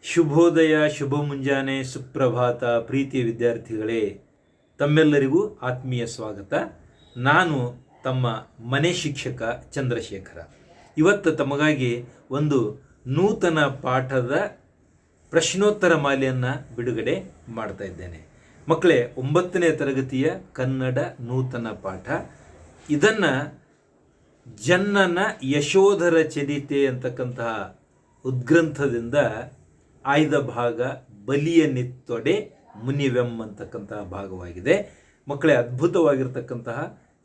ಶುಭೋದಯ, ಶುಭ ಮುಂಜಾನೆ, ಸುಪ್ರಭಾತ. ಪ್ರೀತಿಯ ವಿದ್ಯಾರ್ಥಿಗಳೇ, ತಮ್ಮೆಲ್ಲರಿಗೂ ಆತ್ಮೀಯ ಸ್ವಾಗತ. ನಾನು ತಮ್ಮ ಮನೆ ಶಿಕ್ಷಕ ಚಂದ್ರಶೇಖರ. ಇವತ್ತು ತಮಗಾಗಿ ಒಂದು ನೂತನ ಪಾಠದ ಪ್ರಶ್ನೋತ್ತರ ಮಾಲೆಯನ್ನು ಬಿಡುಗಡೆ ಮಾಡ್ತಾ ಇದ್ದೇನೆ. ಮಕ್ಕಳೇ, 9ನೇ ತರಗತಿಯ ಕನ್ನಡ ನೂತನ ಪಾಠ. ಇದನ್ನು ಜನ್ನನ ಯಶೋಧರ ಚರಿತೆ ಅಂತಕ್ಕಂತಹ ಉದ್ಗ್ರಂಥದಿಂದ ಆಯ್ದ ಭಾಗ ಬಲಿಯ ನಿತ್ತೊಡೆ ಮುನಿವೆಂ ಅಂತಕ್ಕಂತಹ ಭಾಗವಾಗಿದೆ. ಮಕ್ಕಳೇ, ಅದ್ಭುತವಾಗಿರ್ತಕ್ಕಂತಹ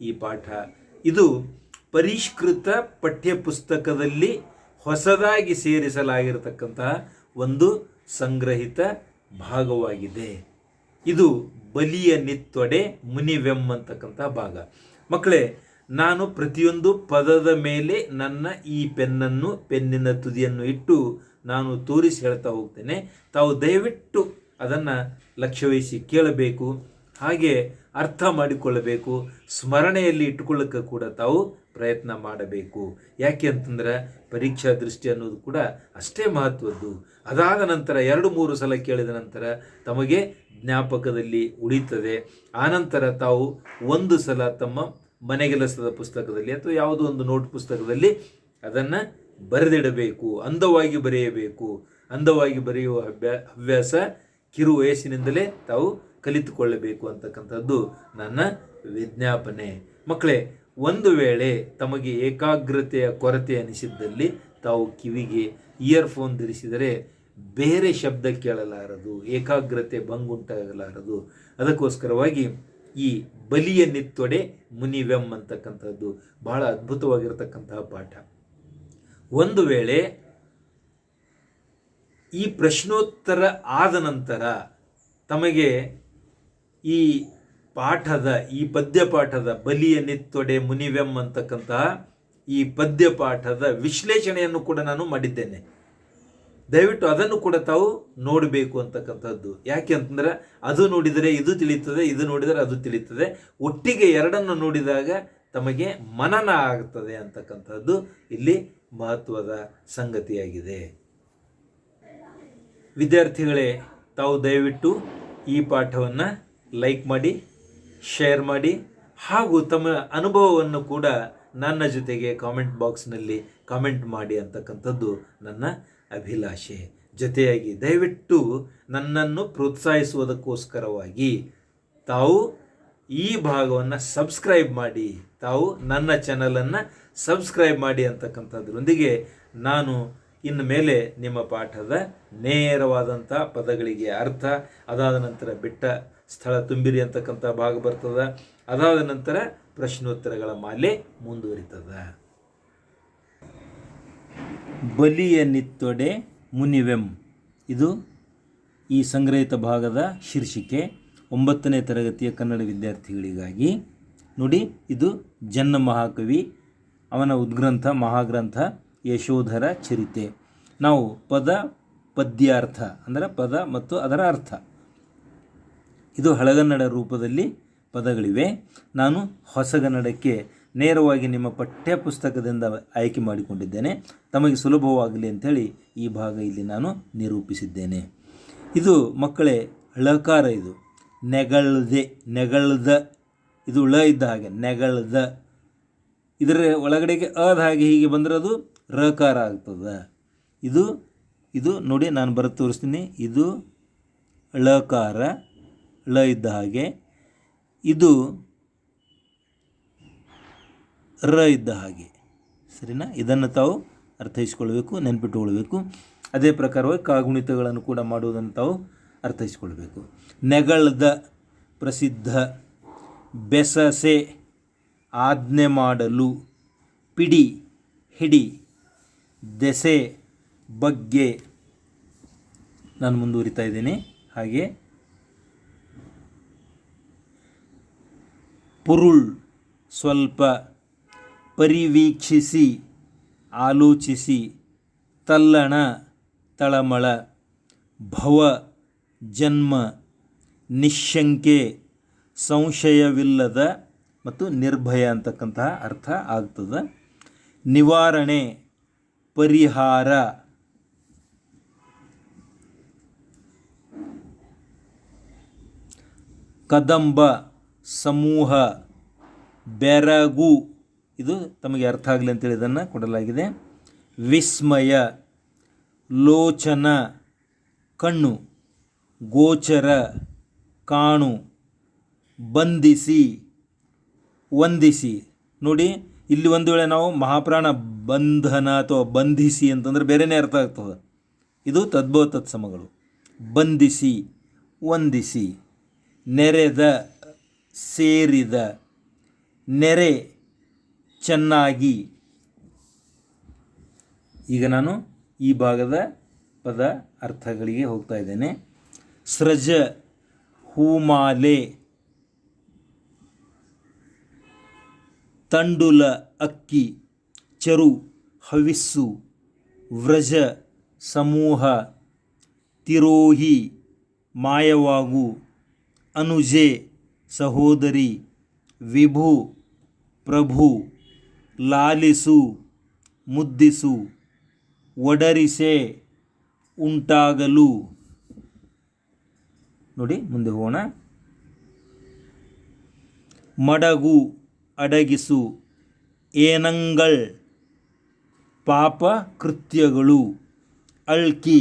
ಈ ಪಾಠ ಇದು ಪರಿಷ್ಕೃತ ಪಠ್ಯಪುಸ್ತಕದಲ್ಲಿ ಹೊಸದಾಗಿ ಸೇರಿಸಲಾಗಿರತಕ್ಕಂತಹ ಒಂದು ಸಂಗ್ರಹಿತ ಭಾಗವಾಗಿದೆ. ಇದು ಬಲಿಯ ನಿತ್ತೊಡೆ ಮುನಿವೆಂ ಅಂತಕ್ಕಂತಹ ಭಾಗ. ಮಕ್ಕಳೇ, ನಾನು ಪ್ರತಿಯೊಂದು ಪದದ ಮೇಲೆ ನನ್ನ ಈ ಪೆನ್ನಿನ ತುದಿಯನ್ನು ಇಟ್ಟು ನಾನು ತೋರಿಸಿ ಹೇಳ್ತಾ ಹೋಗ್ತೇನೆ. ತಾವು ದಯವಿಟ್ಟು ಅದನ್ನು ಲಕ್ಷ್ಯವಹಿಸಿ ಕೇಳಬೇಕು, ಹಾಗೆ ಅರ್ಥ ಮಾಡಿಕೊಳ್ಳಬೇಕು, ಸ್ಮರಣೆಯಲ್ಲಿ ಇಟ್ಟುಕೊಳ್ಳೋಕ್ಕೆ ಕೂಡ ತಾವು ಪ್ರಯತ್ನ ಮಾಡಬೇಕು. ಯಾಕೆ ಅಂತಂದ್ರೆ ಪರೀಕ್ಷಾ ದೃಷ್ಟಿ ಅನ್ನೋದು ಕೂಡ ಅಷ್ಟೇ ಮಹತ್ವದ್ದು. ಅದಾದ ನಂತರ 2-3 ಸಲ ಕೇಳಿದ ನಂತರ ತಮಗೆ ಜ್ಞಾಪಕದಲ್ಲಿ ಉಳಿತದೆ. ಆನಂತರ ತಾವು ಒಂದು ಸಲ ತಮ್ಮ ಮನೆಗೆಲಸದ ಪುಸ್ತಕದಲ್ಲಿ ಅಥವಾ ಯಾವುದೋ ಒಂದು ನೋಟ್ ಪುಸ್ತಕದಲ್ಲಿ ಅದನ್ನು ಬರೆದಿಡಬೇಕು, ಅಂದವಾಗಿ ಬರೆಯಬೇಕು. ಅಂದವಾಗಿ ಬರೆಯುವ ಹವ್ಯಾಸ ಕಿರು ವಯಸ್ಸಿನಿಂದಲೇ ತಾವು ಕಲಿತುಕೊಳ್ಳಬೇಕು ಅಂತಕ್ಕಂಥದ್ದು ನನ್ನ ವಿಜ್ಞಾಪನೆ. ಮಕ್ಕಳೇ, ಒಂದು ವೇಳೆ ತಮಗೆ ಏಕಾಗ್ರತೆಯ ಕೊರತೆ ಅನಿಸಿದ್ದಲ್ಲಿ ತಾವು ಕಿವಿಗೆ ಇಯರ್ಫೋನ್ ಧರಿಸಿದರೆ ಬೇರೆ ಶಬ್ದ ಕೇಳಲಾರದು, ಏಕಾಗ್ರತೆ ಭಂಗುಂಟಾಗಲಾರದು. ಅದಕ್ಕೋಸ್ಕರವಾಗಿ ಈ ಬಲಿಯ ನಿತ್ತೊಡೆ ಮುನಿವೆಂ ಅಂತಕ್ಕಂಥದ್ದು ಬಹಳ ಅದ್ಭುತವಾಗಿರತಕ್ಕಂತಹ ಪಾಠ. ಒಂದು ವೇಳೆ ಈ ಪ್ರಶ್ನೋತ್ತರ ಆದ ನಂತರ ತಮಗೆ ಈ ಪಾಠದ ಈ ಪದ್ಯಪಾಠದ ಬಲಿಯ ನಿತ್ತೊಡೆ ಮುನಿವೆಂ ಅಂತಕ್ಕಂತಹ ಈ ಪದ್ಯಪಾಠದ ವಿಶ್ಲೇಷಣೆಯನ್ನು ಕೂಡ ನಾನು ಮಾಡಿದ್ದೇನೆ. ದಯವಿಟ್ಟು ಅದನ್ನು ಕೂಡ ತಾವು ನೋಡಬೇಕು ಅಂತಕ್ಕಂಥದ್ದು. ಯಾಕೆ ಅಂತಂದರೆ ಅದು ನೋಡಿದರೆ ಇದು ತಿಳಿಯುತ್ತದೆ, ಇದು ನೋಡಿದರೆ ಅದು ತಿಳಿಯುತ್ತದೆ. ಒಟ್ಟಿಗೆ ಎರಡನ್ನು ನೋಡಿದಾಗ ತಮಗೆ ಮನನ ಆಗ್ತದೆ ಅಂತಕ್ಕಂಥದ್ದು ಇಲ್ಲಿ ಮಹತ್ವದ ಸಂಗತಿಯಾಗಿದೆ. ವಿದ್ಯಾರ್ಥಿಗಳೇ, ತಾವು ದಯವಿಟ್ಟು ಈ ಪಾಠವನ್ನು ಲೈಕ್ ಮಾಡಿ, ಶೇರ್ ಮಾಡಿ, ಹಾಗೂ ತಮ್ಮ ಅನುಭವವನ್ನು ಕೂಡ ನನ್ನ ಜೊತೆಗೆ ಕಾಮೆಂಟ್ ಬಾಕ್ಸ್ನಲ್ಲಿ ಕಾಮೆಂಟ್ ಮಾಡಿ ಅಂತಕ್ಕಂಥದ್ದು ನನ್ನ ಅಭಿಲಾಷೆ. ಜೊತೆಯಾಗಿ ದಯವಿಟ್ಟು ನನ್ನನ್ನು ಪ್ರೋತ್ಸಾಹಿಸುವುದಕ್ಕೋಸ್ಕರವಾಗಿ ತಾವು ಈ ಭಾಗವನ್ನು ಸಬ್ಸ್ಕ್ರೈಬ್ ಮಾಡಿ, ತಾವು ನನ್ನ ಚಾನಲನ್ನು ಸಬ್ಸ್ಕ್ರೈಬ್ ಮಾಡಿ ಅಂತಕ್ಕಂಥದ್ರೊಂದಿಗೆ ನಾನು ಇನ್ನು ಮೇಲೆ ನಿಮ್ಮ ಪಾಠದ ನೇರವಾದಂಥ ಪದಗಳಿಗೆ ಅರ್ಥ, ಅದಾದ ನಂತರ ಬಿಟ್ಟ ಸ್ಥಳ ತುಂಬಿರಿ ಅಂತಕ್ಕಂಥ ಭಾಗ ಬರ್ತದೆ. ಅದಾದ ನಂತರ ಪ್ರಶ್ನೋತ್ತರಗಳ ಮಾಲೆ ಮುಂದುವರಿತದೆ. ಬಲಿಯ ನಿತ್ತೊಡೆ ಮುನಿವೆಂ ಇದು ಈ ಸಂಗ್ರಹಿತ ಭಾಗದ ಶೀರ್ಷಿಕೆ. 9ನೇ ತರಗತಿಯ ಕನ್ನಡ ವಿದ್ಯಾರ್ಥಿಗಳಿಗಾಗಿ ನೋಡಿ. ಇದು ಜನ್ನ ಮಹಾಕವಿ, ಅವನ ಉದ್ಗ್ರಂಥ ಮಹಾಗ್ರಂಥ ಯಶೋಧರ ಚರಿತೆ. ನಾವು ಪದ ಪದ್ಯಾರ್ಥ ಅಂದರೆ ಪದ ಮತ್ತು ಅದರ ಅರ್ಥ, ಇದು ಹಳಗನ್ನಡ ರೂಪದಲ್ಲಿ ಪದಗಳಿವೆ. ನಾನು ಹೊಸಗನ್ನಡಕ್ಕೆ ನೇರವಾಗಿ ನಿಮ್ಮ ಪಠ್ಯಪುಸ್ತಕದಿಂದ ಆಯ್ಕೆ ಮಾಡಿಕೊಂಡಿದ್ದೇನೆ, ತಮಗೆ ಸುಲಭವಾಗಲಿ ಅಂಥೇಳಿ ಈ ಭಾಗ ಇಲ್ಲಿ ನಾನು ನಿರೂಪಿಸಿದ್ದೇನೆ. ಇದು ಮಕ್ಕಳೇ ಳಕಾರ, ಇದು ನೆಗಳ್ದೆ, ನೆಗಳ್ದ, ಇದು ಳ ಇದ್ದ ಹಾಗೆ ನೆಗಳ್ದ. ಇದರ ಒಳಗಡೆಗೆ ಅದ ಹಾಗೆ ಹೀಗೆ ಬಂದರೆ ಅದು ರಕಾರ ಆಗ್ತದೆ. ಇದು ಇದು ನೋಡಿ, ನಾನು ಬರೆದು ತೋರಿಸ್ತೀನಿ. ಇದು ಳಕಾರ, ಳ ಇದ್ದ ಹಾಗೆ, ಇದು ರ ಇದ್ದ ಹಾಗೆ. ಸರಿನಾ? ಇದನ್ನು ತಾವು ಅರ್ಥೈಸ್ಕೊಳ್ಬೇಕು, ನೆನಪಿಟ್ಟುಕೊಳ್ಬೇಕು. ಅದೇ ಪ್ರಕಾರವಾಗಿ ಕಾಗುಣಿತಗಳನ್ನು ಕೂಡ ಮಾಡುವುದನ್ನು ತಾವು ಅರ್ಥೈಸ್ಕೊಳ್ಬೇಕು. ನೆಗಳ್ದ ಪ್ರಸಿದ್ಧ, ಬೆಸಸೆ ಆಜ್ಞೆ ಮಾಡಲು, ಪಿಡಿ ಹಿಡಿ, ದೆಸೆ ಬಗ್ಗೆ. ನಾನು ಮುಂದುವರಿತಾ ಇದ್ದೀನಿ. ಹಾಗೆ ಪುರುಳ್ ಸ್ವಲ್ಪ, ಪರಿವೀಕ್ಷಿಸಿ ಆಲೋಚಿಸಿ, ತಲ್ಲಣ ತಳಮಳ, ಭವ ಜನ್ಮ, ನಿಶಂಕೆ ಸಂಶಯವಿಲ್ಲದ ಮತ್ತು ನಿರ್ಭಯ ಅಂತಕ್ಕಂತಹ ಅರ್ಥ ಆಗ್ತದೆ. ನಿವಾರಣೆ ಪರಿಹಾರ, ಕದಂಬ ಸಮೂಹ, ಬೆರಗು, ಇದು ತಮಗೆ ಅರ್ಥ ಆಗಲಿ ಅಂತೇಳಿ ಇದನ್ನು ಕೊಡಲಾಗಿದೆ. ವಿಸ್ಮಯ, ಲೋಚನ ಕಣ್ಣು, ಗೋಚರ ಕಾಣು, ಬಂಧಿಸಿ ವಂದಿಸಿ. ನೋಡಿ, ಇಲ್ಲಿ ಒಂದು ವೇಳೆ ನಾವು ಮಹಾಪ್ರಾಣ ಬಂಧನ ಅಥವಾ ಬಂಧಿಸಿ ಅಂತಂದರೆ ಬೇರೆಯೇ ಅರ್ಥ ಆಗ್ತದೆ. ಇದು ತದ್ಭವ ತತ್ಸಮಗಳು. ಬಂಧಿಸಿ, ವಂದಿಸಿ. ನೆರೆದ, ಸೇರಿದ, ನೆರೆ, ಚೆನ್ನಾಗಿ. ಈಗ ನಾನು ಈ ಭಾಗದ ಪದ ಅರ್ಥಗಳಿಗೆ ಹೋಗ್ತಾ ಇದ್ದೇನೆ. ಸೃಜ, ಹೂಮಾಲೆ, ತಂಡುಲ ಅಕ್ಕಿ, ಚರು ಹವಿಸ್ಸು, ವ್ರಜ ಸಮೂಹ, ತಿರೋಹಿ ಮಾಯವಾಗು, ಅನುಜೆ ಸಹೋದರಿ, ವಿಭು ಪ್ರಭು, ಲಾಲಿಸು ಮುದ್ದಿಸು, ಒಡರಿಸೆ ಉಂಟಾಗಲು. ನೋಡಿ ಮುಂದೆ ಹೋಗೋಣ. ಮಡಗು ಅಡಗಿಸು, ಏನಂಗಳ್ ಪಾಪ ಕೃತ್ಯಗಳು, ಅಳ್ಕಿ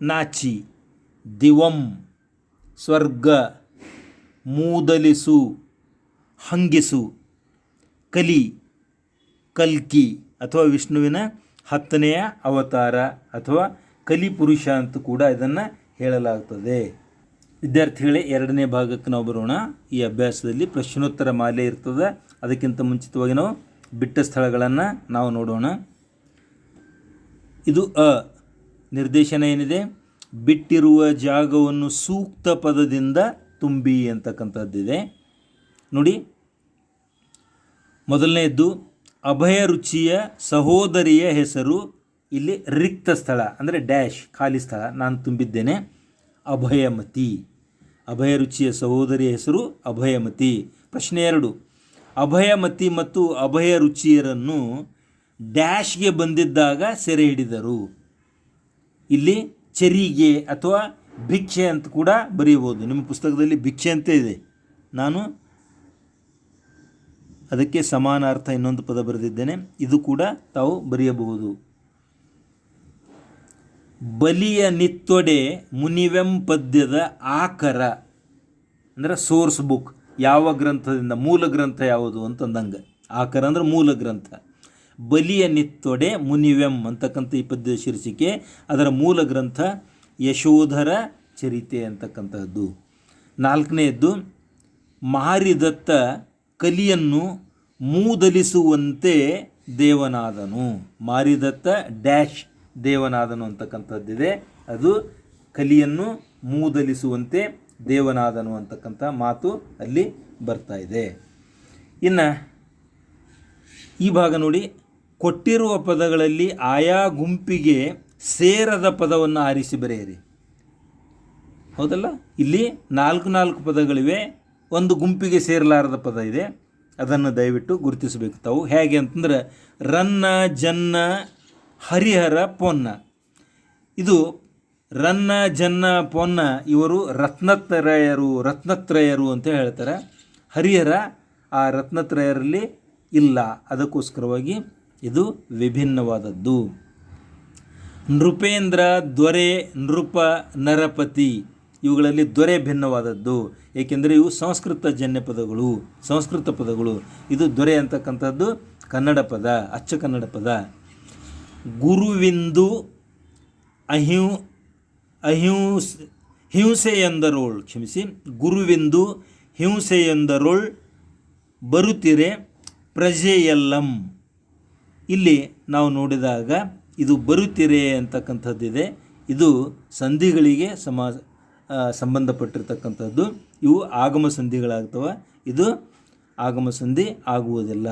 ನಾಚಿ, ದಿವಂ ಸ್ವರ್ಗ, ಮೂದಲಿಸು ಹಂಗಿಸು, ಕಲಿ ಕಲ್ಕಿ ಅಥವಾ ವಿಷ್ಣುವಿನ 10ನೆಯ ಅವತಾರ ಅಥವಾ ಕಲಿಪುರುಷ ಅಂತ ಕೂಡ ಇದನ್ನು ಹೇಳಲಾಗ್ತದೆ. ವಿದ್ಯಾರ್ಥಿಗಳೇ, 2ನೇ ಭಾಗಕ್ಕೆ ನಾವು ಬರೋಣ. ಈ ಅಭ್ಯಾಸದಲ್ಲಿ ಪ್ರಶ್ನೋತ್ತರ ಮಾಲೆ ಇರ್ತದೆ. ಅದಕ್ಕಿಂತ ಮುಂಚಿತವಾಗಿ ನಾವು ಬಿಟ್ಟ ಸ್ಥಳಗಳನ್ನು ನಾವು ನೋಡೋಣ. ಇದು ನಿರ್ದೇಶನ ಏನಿದೆ, ಬಿಟ್ಟಿರುವ ಜಾಗವನ್ನು ಸೂಕ್ತ ಪದದಿಂದ ತುಂಬಿ ಅಂತಕ್ಕಂಥದ್ದಿದೆ. ನೋಡಿ, ಮೊದಲನೆಯದ್ದು ಅಭಯ ರುಚಿಯ ಸಹೋದರಿಯ ಹೆಸರು. ಇಲ್ಲಿ ರಿಕ್ತ ಸ್ಥಳ ಅಂದರೆ ಡ್ಯಾಶ್, ಖಾಲಿ ಸ್ಥಳ ನಾನು ತುಂಬಿದ್ದೇನೆ. ಅಭಯಮತಿ. ಅಭಯ ರುಚಿಯ ಸಹೋದರಿಯ ಹೆಸರು ಅಭಯಮತಿ. ಪ್ರಶ್ನೆ 2, ಅಭಯಮತಿ ಮತ್ತು ಅಭಯ ರುಚಿಯರನ್ನು ಡ್ಯಾಶ್ಗೆ ಬಂದಿದ್ದಾಗ ಸೆರೆ ಹಿಡಿದರು. ಇಲ್ಲಿ ಚರಿಗೆ ಅಥವಾ ಭಿಕ್ಷೆ ಅಂತ ಕೂಡ ಬರೆಯಬಹುದು. ನಿಮ್ಮ ಪುಸ್ತಕದಲ್ಲಿ ಭಿಕ್ಷೆ ಅಂತ ಇದೆ, ನಾನು ಅದಕ್ಕೆ ಸಮಾನ ಅರ್ಥ ಇನ್ನೊಂದು ಪದ ಬರೆದಿದ್ದೇನೆ. ಇದು ಕೂಡ ತಾವು ಬರೆಯಬಹುದು. ಬಲಿಯ ನಿತ್ತೊಡೆ ಮುನಿವೆಂ ಪದ್ಯದ ಆಕರ ಅಂದರೆ ಸೋರ್ಸ್ ಬುಕ್. ಯಾವ ಗ್ರಂಥದಿಂದ, ಮೂಲ ಗ್ರಂಥ ಯಾವುದು ಅಂತಂದಂಗೆ. ಆಕರ ಅಂದರೆ ಮೂಲ ಗ್ರಂಥ. ಬಲಿಯ ನಿತ್ತೊಡೆ ಮುನಿವೆಂ ಅಂತಕ್ಕಂಥ ಈ ಪದ್ಯದ ಶೀರ್ಷಿಕೆ. ಅದರ ಮೂಲ ಗ್ರಂಥ ಯಶೋಧರ ಚರಿತೆ ಅಂತಕ್ಕಂಥದ್ದು. 4ನೇದ್ದು ಮಾರಿದತ್ತ ಕಲಿಯನ್ನು ಮೂದಲಿಸುವಂತೆ ದೇವನಾದನು. ಮಾರಿದತ್ತ ಡ್ಯಾಶ್ ದೇವನಾದನು ಅಂತಕ್ಕಂಥದ್ದಿದೆ. ಅದು ಕಲಿಯನ್ನು ಮೂದಲಿಸುವಂತೆ ದೇವನಾದನು ಅಂತಕ್ಕಂಥ ಮಾತು ಅಲ್ಲಿ ಬರ್ತಾ ಇದೆ. ಇನ್ನು ಈ ಭಾಗ ನೋಡಿ, ಕೊಟ್ಟಿರುವ ಪದಗಳಲ್ಲಿ ಆಯಾ ಗುಂಪಿಗೆ ಸೇರದ ಪದವನ್ನು ಆರಿಸಿ ಬರೆಯಿರಿ. ಹೌದಲ್ಲ, ಇಲ್ಲಿ 4 ಪದಗಳಿವೆ, ಒಂದು ಗುಂಪಿಗೆ ಸೇರಲಾರದ ಪದ ಇದೆ. ಅದನ್ನು ದಯವಿಟ್ಟು ಗುರುತಿಸಬೇಕು ತಾವು. ಹೇಗೆ ಅಂತಂದ್ರೆ, ರನ್ನ, ಜನ್ನ, ಹರಿಹರ, ಪೊನ್ನ. ಇದು ರನ್ನ, ಜನ್ನ, ಪೊನ್ನ ಇವರು ರತ್ನತ್ರಯರು ಅಂತ ಹೇಳ್ತಾರೆ. ಹರಿಹರ ಆ ರತ್ನತ್ರಯರಲ್ಲಿ ಇಲ್ಲ, ಅದಕ್ಕೋಸ್ಕರವಾಗಿ ಇದು ವಿಭಿನ್ನವಾದದ್ದು. ನೃಪೇಂದ್ರ, ದೊರೆ, ನೃಪ, ನರಪತಿ ಇವುಗಳಲ್ಲಿ ದೊರೆ ಭಿನ್ನವಾದದ್ದು. ಏಕೆಂದರೆ ಇವು ಸಂಸ್ಕೃತ ಪದಗಳು. ಇದು ದೊರೆ ಅಂತಕ್ಕಂಥದ್ದು ಕನ್ನಡ ಪದ, ಅಚ್ಚ ಕನ್ನಡ ಪದ. ಗುರುವಿಂದು ಹಿಂಸೆಯೆಂದರೋಳ್, ಗುರುವಿಂದು ಹಿಂಸೆಯೆಂದರೋಳ್ ಬರುತ್ತಿರೆ ಪ್ರಜೆಯೆಲ್ಲಂ. ಇಲ್ಲಿ ನಾವು ನೋಡಿದಾಗ ಇದು ಬರುತ್ತಿರೆ ಅಂತಕ್ಕಂಥದ್ದಿದೆ. ಇದು ಸಂಧಿಗಳಿಗೆ ಸಂಬಂಧಪಟ್ಟಿರ್ತಕ್ಕಂಥದ್ದು. ಇವು ಆಗಮ ಸಂಧಿಗಳಾಗ್ತವೆ. ಇದು ಆಗಮ ಸಂಧಿ ಆಗುವುದಿಲ್ಲ.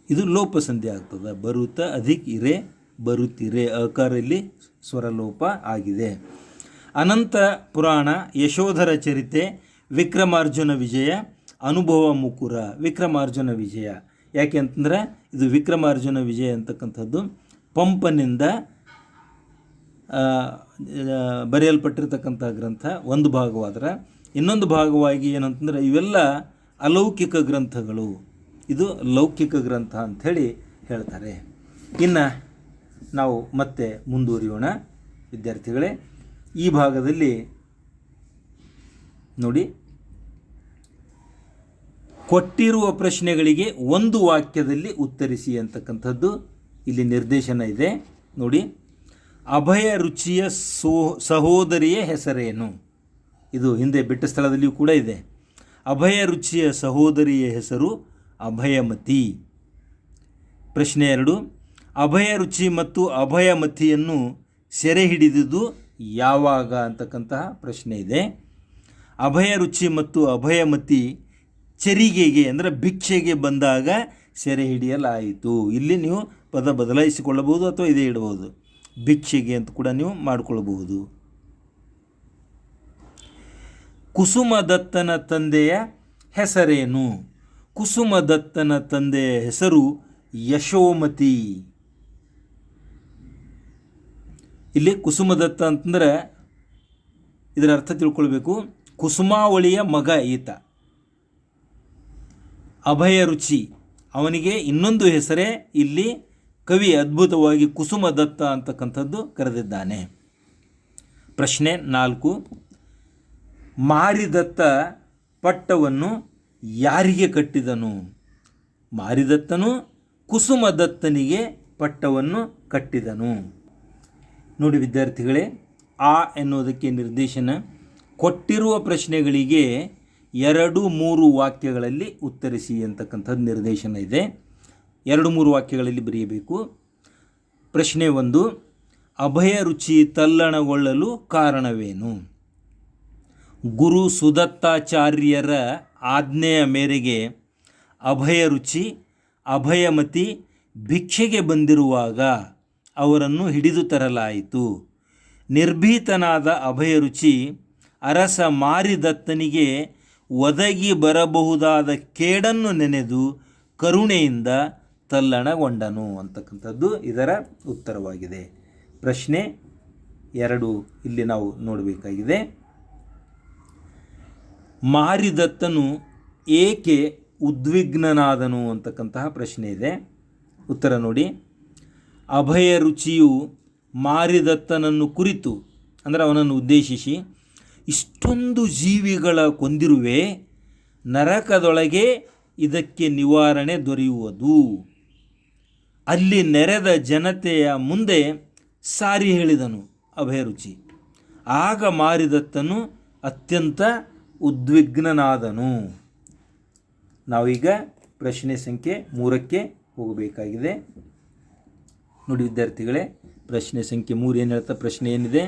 ಇದು ಲೋಪ ಸಂಧಿ ಆಗ್ತದೆ. ಬರುತ್ತ ಅಧಿಕ್ ಇರೆ, ಬರುತ್ತಿರೆ. ಅಕಾರ ಇಲ್ಲಿ ಸ್ವರಲೋಪ ಆಗಿದೆ. ಅನಂತ ಪುರಾಣ, ಯಶೋಧರ ಚರಿತೆ, ವಿಕ್ರಮಾರ್ಜುನ ವಿಜಯ, ಅನುಭವ ಮುಕುರ. ವಿಕ್ರಮಾರ್ಜುನ ವಿಜಯ ಯಾಕೆ ಅಂತಂದರೆ ಇದು ವಿಕ್ರಮಾರ್ಜುನ ವಿಜಯ ಅಂತಕ್ಕಂಥದ್ದು ಪಂಪನಿಂದ ಬರೆಯಲ್ಪಟ್ಟಿರ್ತಕ್ಕಂಥ ಗ್ರಂಥ ಒಂದು ಭಾಗವಾದ್ರೆ, ಇನ್ನೊಂದು ಭಾಗವಾಗಿ ಏನಂತಂದರೆ ಇವೆಲ್ಲ ಅಲೌಕಿಕ ಗ್ರಂಥಗಳು, ಇದು ಲೌಕಿಕ ಗ್ರಂಥ ಅಂಥೇಳಿ ಹೇಳ್ತಾರೆ. ಇನ್ನು ನಾವು ಮತ್ತೆ ಮುಂದುವರಿಯೋಣ ವಿದ್ಯಾರ್ಥಿಗಳೇ. ಈ ಭಾಗದಲ್ಲಿ ನೋಡಿ, ಕೊಟ್ಟಿರುವ ಪ್ರಶ್ನೆಗಳಿಗೆ ಒಂದು ವಾಕ್ಯದಲ್ಲಿ ಉತ್ತರಿಸಿ ಅಂತಕ್ಕಂಥದ್ದು ಇಲ್ಲಿ ನಿರ್ದೇಶನ ಇದೆ ನೋಡಿ. ಅಭಯ ರುಚಿಯ ಸಹೋದರಿಯ ಹೆಸರೇನು? ಇದು ಹಿಂದೆ ಬಿಟ್ಟ ಸ್ಥಳದಲ್ಲಿಯೂ ಕೂಡ ಇದೆ. ಅಭಯ ರುಚಿಯ ಸಹೋದರಿಯ ಹೆಸರು ಅಭಯಮತಿ. ಪ್ರಶ್ನೆ 2, ಅಭಯ ರುಚಿ ಮತ್ತು ಅಭಯಮತಿಯನ್ನು ಸೆರೆ ಹಿಡಿದುದು ಯಾವಾಗ ಅಂತಕ್ಕಂತಹ ಪ್ರಶ್ನೆ ಇದೆ. ಅಭಯ ರುಚಿ ಮತ್ತು ಅಭಯಮತಿ ಚರಿಗೆಗೆ ಅಂದರೆ ಭಿಕ್ಷೆಗೆ ಬಂದಾಗ ಸೆರೆ ಹಿಡಿಯಲಾಯಿತು. ಇಲ್ಲಿ ನೀವು ಪದ ಬದಲಾಯಿಸಿಕೊಳ್ಳಬಹುದು ಅಥವಾ ಇದೇ ಇಡಬಹುದು, ಭಿಕ್ಷೆಗೆ ಅಂತ ಕೂಡ ನೀವು ಮಾಡಿಕೊಳ್ಳಬಹುದು. ಕುಸುಮದತ್ತನ ತಂದೆಯ ಹೆಸರೇನು? ಕುಸುಮದತ್ತನ ತಂದೆಯ ಹೆಸರು ಯಶೋಮತಿ. ಇಲ್ಲಿ ಕುಸುಮದತ್ತ ಅಂತಂದರೆ ಇದರ ಅರ್ಥ ತಿಳ್ಕೊಳ್ಬೇಕು. ಕುಸುಮಾವಳಿಯ ಮಗ ಈತ. ಅಭಯ ರುಚಿ, ಅವನಿಗೆ ಇನ್ನೊಂದು ಹೆಸರೇ ಇಲ್ಲಿ ಕವಿ ಅದ್ಭುತವಾಗಿ ಕುಸುಮದತ್ತ ಅಂತಕ್ಕಂಥದ್ದು ಕರೆದಿದ್ದಾನೆ. ಪ್ರಶ್ನೆ 4, ಮಾರಿದತ್ತ ಪಟ್ಟವನ್ನು ಯಾರಿಗೆ ಕಟ್ಟಿದನು? ಮಾರಿದತ್ತನು ಕುಸುಮದತ್ತನಿಗೆ ಪಟ್ಟವನ್ನು ಕಟ್ಟಿದನು. ನೋಡಿ ವಿದ್ಯಾರ್ಥಿಗಳೇ, ಆ ಎನ್ನುವುದಕ್ಕೆ ನಿರ್ದೇಶನ. ಕೊಟ್ಟಿರುವ ಪ್ರಶ್ನೆಗಳಿಗೆ 2-3 ವಾಕ್ಯಗಳಲ್ಲಿ ಉತ್ತರಿಸಿ ಅಂತಕ್ಕಂಥದ್ದು ನಿರ್ದೇಶನ ಇದೆ. 2-3 ವಾಕ್ಯಗಳಲ್ಲಿ ಬರೆಯಬೇಕು. ಪ್ರಶ್ನೆ 1, ಅಭಯ ರುಚಿ ತಲ್ಲಣಗೊಳ್ಳಲು ಕಾರಣವೇನು? ಗುರು ಸುದತ್ತಾಚಾರ್ಯರ ಆಜ್ಞೆಯ ಮೇರೆಗೆ ಅಭಯ ರುಚಿ ಅಭಯಮತಿ ಭಿಕ್ಷೆಗೆ ಬಂದಿರುವಾಗ ಅವರನ್ನು ಹಿಡಿದು ತರಲಾಯಿತು. ನಿರ್ಭೀತನಾದ ಅಭಯ ರುಚಿ ಅರಸ ಮಾರಿದತ್ತನಿಗೆ ಒದಗಿ ಬರಬಹುದಾದ ಕೇಡನ್ನು ನೆನೆದು ಕರುಣೆಯಿಂದ ತಲ್ಲಣಗೊಂಡನು ಅಂತಕ್ಕಂಥದ್ದು ಇದರ ಉತ್ತರವಾಗಿದೆ. ಪ್ರಶ್ನೆ 2 ಇಲ್ಲಿ ನಾವು ನೋಡಬೇಕಾಗಿದೆ. ಮಾರಿದತ್ತನು ಏಕೆ ಉದ್ವಿಗ್ನನಾದನು ಅಂತಕ್ಕಂತಹ ಪ್ರಶ್ನೆ ಇದೆ. ಉತ್ತರ ನೋಡಿ. ಅಭಯ ರುಚಿಯು ಮಾರಿದತ್ತನನ್ನು ಕುರಿತು ಅಂದರೆ ಅವನನ್ನು ಉದ್ದೇಶಿಸಿ, ಇಷ್ಟೊಂದು ಜೀವಿಗಳ ಕೊಂದಿರುವೆ, ನರಕದೊಳಗೆ ಇದಕ್ಕೆ ನಿವಾರಣೆ ದೊರೆಯುವುದು. ಅಲ್ಲಿ ನೆರೆದ ಜನತೆಯ ಮುಂದೆ ಸಾರಿ ಹೇಳಿದನು ಅಭಯ ರುಚಿ. ಆಗ ಮಾರಿದತ್ತನು ಅತ್ಯಂತ ಉದ್ವಿಗ್ನನಾದನು. ನಾವೀಗ ಪ್ರಶ್ನೆ ಸಂಖ್ಯೆ 3ಕ್ಕೆ ಹೋಗಬೇಕಾಗಿದೆ. ನೋಡಿ ವಿದ್ಯಾರ್ಥಿಗಳೇ, ಪ್ರಶ್ನೆ ಸಂಖ್ಯೆ 3 ಏನು ಹೇಳ್ತಾ? ಪ್ರಶ್ನೆ ಏನಿದೆ?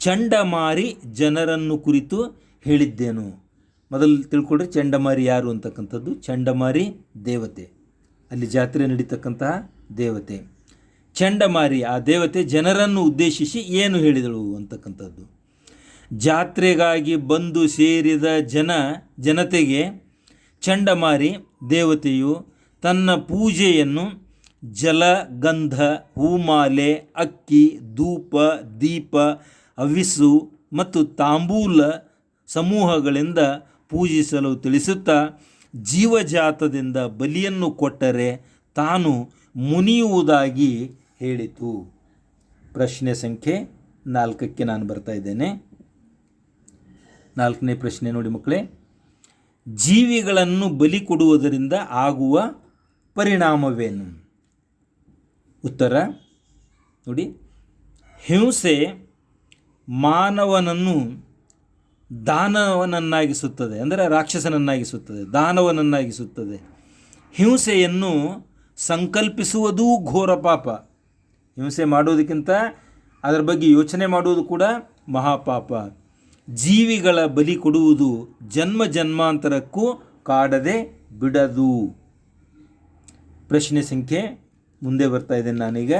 ಚಂಡಮಾರಿ ಜನರನ್ನು ಕುರಿತು ಹೇಳಿದ್ದೇನು? ಮೊದಲು ತಿಳ್ಕೊಳ್ರಿ, ಚಂಡಮಾರಿ ಯಾರು ಅಂತಕ್ಕಂಥದ್ದು. ಚಂಡಮಾರಿ ದೇವತೆ, ಅಲ್ಲಿ ಜಾತ್ರೆ ನಡೀತಕ್ಕಂತಹ ದೇವತೆ. ಚಂಡಮಾರಿ ಆ ದೇವತೆ ಜನರನ್ನು ಉದ್ದೇಶಿಸಿ ಏನು ಹೇಳಿದಳು ಅಂತಕ್ಕಂಥದ್ದು. ಜಾತ್ರೆಗಾಗಿ ಬಂದು ಸೇರಿದ ಜನತೆಗೆ ಚಂಡಮಾರಿ ದೇವತೆಯು ತನ್ನ ಪೂಜೆಯನ್ನು ಜಲ, ಗಂಧ, ಹೂಮಾಲೆ, ಅಕ್ಕಿ, ಧೂಪ, ದೀಪ, ಹವಿಸ್ಸು ಮತ್ತು ತಾಂಬೂಲ ಸಮೂಹಗಳಿಂದ ಪೂಜಿಸಲು ತಿಳಿಸುತ್ತಾ, ಜೀವಜಾತದಿಂದ ಬಲಿಯನ್ನು ಕೊಟ್ಟರೆ ತಾನು ಮುನಿಯುವುದಾಗಿ ಹೇಳಿತು. ಪ್ರಶ್ನೆ ಸಂಖ್ಯೆ 4ಕ್ಕೆ ನಾನು ಬರ್ತಾ ಇದ್ದೇನೆ. 4ನೇ ಪ್ರಶ್ನೆ ನೋಡಿ ಮಕ್ಕಳೇ. ಜೀವಿಗಳನ್ನು ಬಲಿ ಕೊಡುವುದರಿಂದ ಆಗುವ ಪರಿಣಾಮವೇನು? ಉತ್ತರ ನೋಡಿ. ಹಿಂಸೆ ಮಾನವನನ್ನು ದಾನವನನ್ನಾಗಿಸುತ್ತದೆ, ಅಂದರೆ ರಾಕ್ಷಸನನ್ನಾಗಿಸುತ್ತದೆ, ದಾನವನನ್ನಾಗಿಸುತ್ತದೆ. ಹಿಂಸೆಯನ್ನು ಸಂಕಲ್ಪಿಸುವುದೂ ಘೋರ ಪಾಪ. ಹಿಂಸೆ ಮಾಡೋದಕ್ಕಿಂತ ಅದರ ಬಗ್ಗೆ ಯೋಚನೆ ಮಾಡುವುದು ಕೂಡ ಮಹಾಪಾಪ. ಜೀವಿಗಳ ಬಲಿ ಕೊಡುವುದು ಜನ್ಮ ಜನ್ಮಾಂತರಕ್ಕೂ ಕಾಡದೆ ಬಿಡದು. ಪ್ರಶ್ನೆ ಸಂಖ್ಯೆ ಮುಂದೆ ಬರ್ತಾ ಇದ್ದೇನೆ ನಾನೀಗ.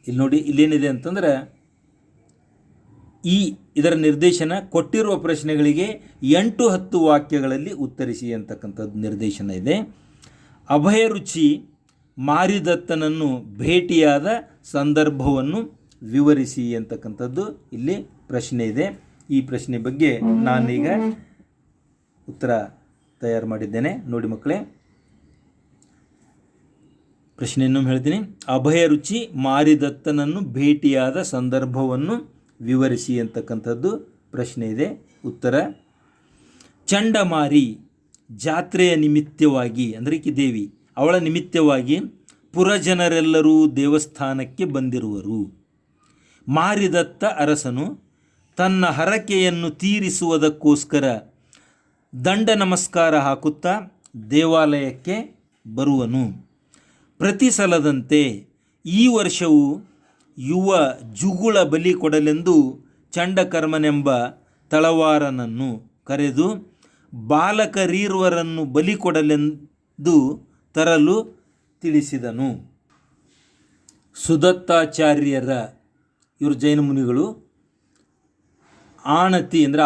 ಇಲ್ಲಿ ನೋಡಿ, ಇಲ್ಲೇನಿದೆ ಅಂತಂದರೆ ಇದರ ನಿರ್ದೇಶನ ಕೊಟ್ಟಿರುವ ಪ್ರಶ್ನೆಗಳಿಗೆ 8-10 ವಾಕ್ಯಗಳಲ್ಲಿ ಉತ್ತರಿಸಿ ಅಂತಕ್ಕಂಥದ್ದು ನಿರ್ದೇಶನ ಇದೆ. ಅಭಯ ರುಚಿ ಮಾರಿದತ್ತನನ್ನು ಭೇಟಿಯಾದ ಸಂದರ್ಭವನ್ನು ವಿವರಿಸಿ ಅಂತಕ್ಕಂಥದ್ದು ಇಲ್ಲಿ ಪ್ರಶ್ನೆ ಇದೆ. ಈ ಪ್ರಶ್ನೆ ಬಗ್ಗೆ ನಾನೀಗ ಉತ್ತರ ತಯಾರು ಮಾಡಿದ್ದೇನೆ. ನೋಡಿ ಮಕ್ಕಳೇ, ಪ್ರಶ್ನೆಯನ್ನು ಹೇಳ್ತೀನಿ. ಅಭಯ ರುಚಿ ಮಾರಿದತ್ತನನ್ನು ಭೇಟಿಯಾದ ಸಂದರ್ಭವನ್ನು ವಿವರಿಸಿ ಅಂತಕ್ಕಂಥದ್ದು ಪ್ರಶ್ನೆ ಇದೆ. ಉತ್ತರ: ಚಂಡಮಾರಿ ಜಾತ್ರೆಯ ನಿಮಿತ್ತವಾಗಿ, ಅಂದರೆ ಈಕೆ ದೇವಿ, ಅವಳ ನಿಮಿತ್ತವಾಗಿ ಪುರಜನರೆಲ್ಲರೂ ದೇವಸ್ಥಾನಕ್ಕೆ ಬಂದಿರುವರು. ಮಾರಿದತ್ತ ಅರಸನು ತನ್ನ ಹರಕೆಯನ್ನು ತೀರಿಸುವುದಕ್ಕೋಸ್ಕರ ದಂಡ ನಮಸ್ಕಾರ ಹಾಕುತ್ತಾ ದೇವಾಲಯಕ್ಕೆ ಬರುವನು. ಪ್ರತಿ ಸಲದಂತೆ ಈ ವರ್ಷವೂ ಯುವ ಜುಗುಳ ಬಲಿ ಕೊಡಲೆಂದು ಚಂಡಕರ್ಮನೆಂಬ ತಳವಾರನನ್ನು ಕರೆದು ಬಾಲಕರೀರ್ವರನ್ನು ಬಲಿ ಕೊಡಲೆಂದು ತರಲು ತಿಳಿಸಿದನು. ಸುದತ್ತಾಚಾರ್ಯರ, ಇವರು ಜೈನ ಮುನಿಗಳು, ಆಣತಿ ಅಂದರೆ